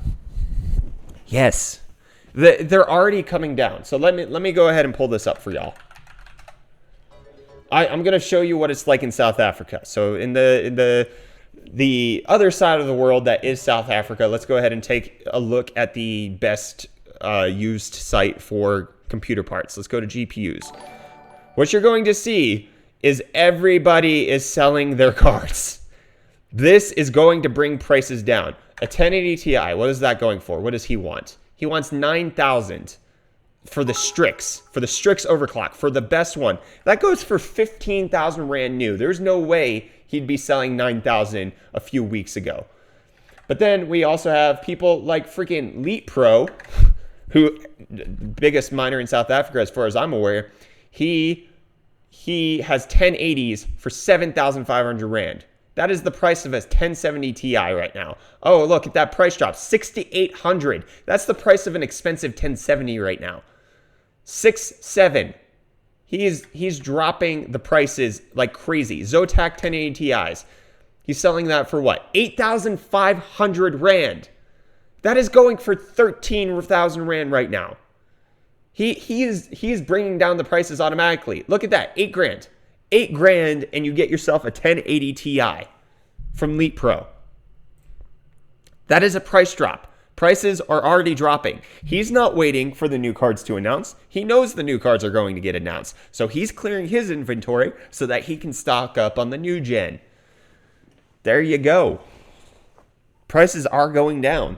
[SPEAKER 1] Yes. They're already coming down. So let me go ahead and pull this up for y'all. I'm going to show you what it's like in South Africa. So in the other side of the world that is South Africa, let's go ahead and take a look at the best used site for computer parts. Let's go to GPUs. What you're going to see is everybody is selling their cards. This is going to bring prices down. A 1080 Ti, what is that going for? What does he want? He wants 9,000 for the Strix overclock, for the best one. That goes for 15,000 Rand new. There's no way he'd be selling 9,000 a few weeks ago. But then we also have people like freaking Leap Pro, who, biggest miner in South Africa as far as I'm aware, he has 1080s for 7,500 Rand. That is the price of a 1070 Ti right now. Oh, look at that price drop, 6,800. That's the price of an expensive 1070 right now. 6,700. He's dropping the prices like crazy. Zotac 1080 Ti's. He's selling that for what? 8,500 Rand. That is going for 13,000 Rand right now. He is bringing down the prices automatically. Look at that, 8 grand. 8 grand and you get yourself a 1080 Ti from Leap Pro. That is a price drop. Prices are already dropping. He's not waiting for the new cards to announce. He knows the new cards are going to get announced. So he's clearing his inventory so that he can stock up on the new gen. There you go. Prices are going down.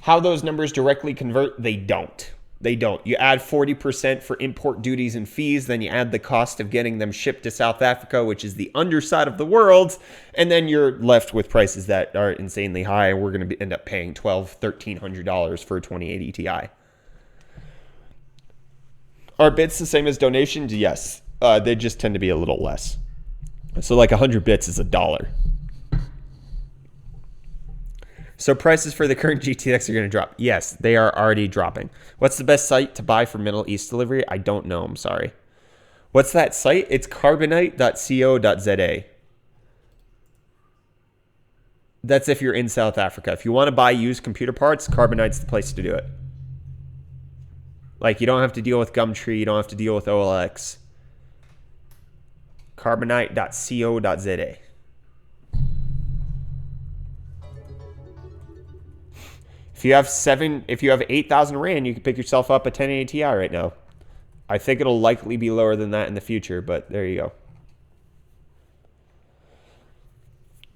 [SPEAKER 1] How those numbers directly convert, they don't. They don't. You add 40% for import duties and fees, then you add the cost of getting them shipped to South Africa, which is the underside of the world, and then you're left with prices that are insanely high. We're going to end up paying $1,200, $1,300 for a 2080 Ti. Are bits the same as donations? Yes. They just tend to be a little less. So like 100 bits is $1. So prices for the current GTX are going to drop. Yes, they are already dropping. What's the best site to buy for Middle East delivery? I don't know. I'm sorry. What's that site? It's carbonite.co.za. That's if you're in South Africa. If you want to buy used computer parts, Carbonite's the place to do it. Like, you don't have to deal with Gumtree. You don't have to deal with OLX. Carbonite.co.za. If you have 8,000 Rand, you can pick yourself up a 1080 Ti right now. I think it'll likely be lower than that in the future, but there you go.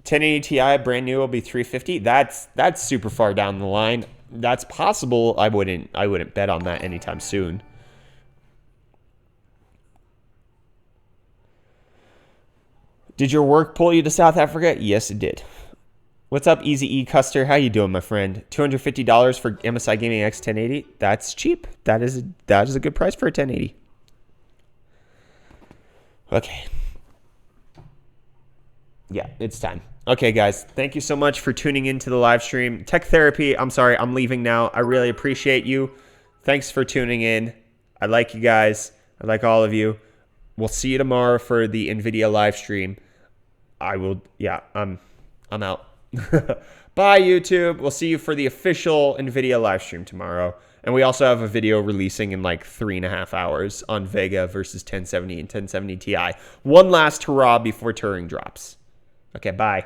[SPEAKER 1] 1080 Ti brand new will be 350. That's super far down the line. That's possible. I wouldn't bet on that anytime soon. Did your work pull you to South Africa? Yes, it did. What's up, Easy E Custer? How you doing, my friend? $250 for MSI Gaming X 1080. That's cheap. That is a good price for a 1080. Okay. Yeah, it's time. Okay, guys. Thank you so much for tuning into the live stream. Tech Therapy, I'm sorry, I'm leaving now. I really appreciate you. Thanks for tuning in. I like you guys. I like all of you. We'll see you tomorrow for the NVIDIA live stream. I'm out. Bye, YouTube. We'll see you for the official NVIDIA live stream tomorrow. And we also have a video releasing in like 3.5 hours on Vega versus 1070 and 1070 Ti. One last hurrah before Turing drops. Okay, bye.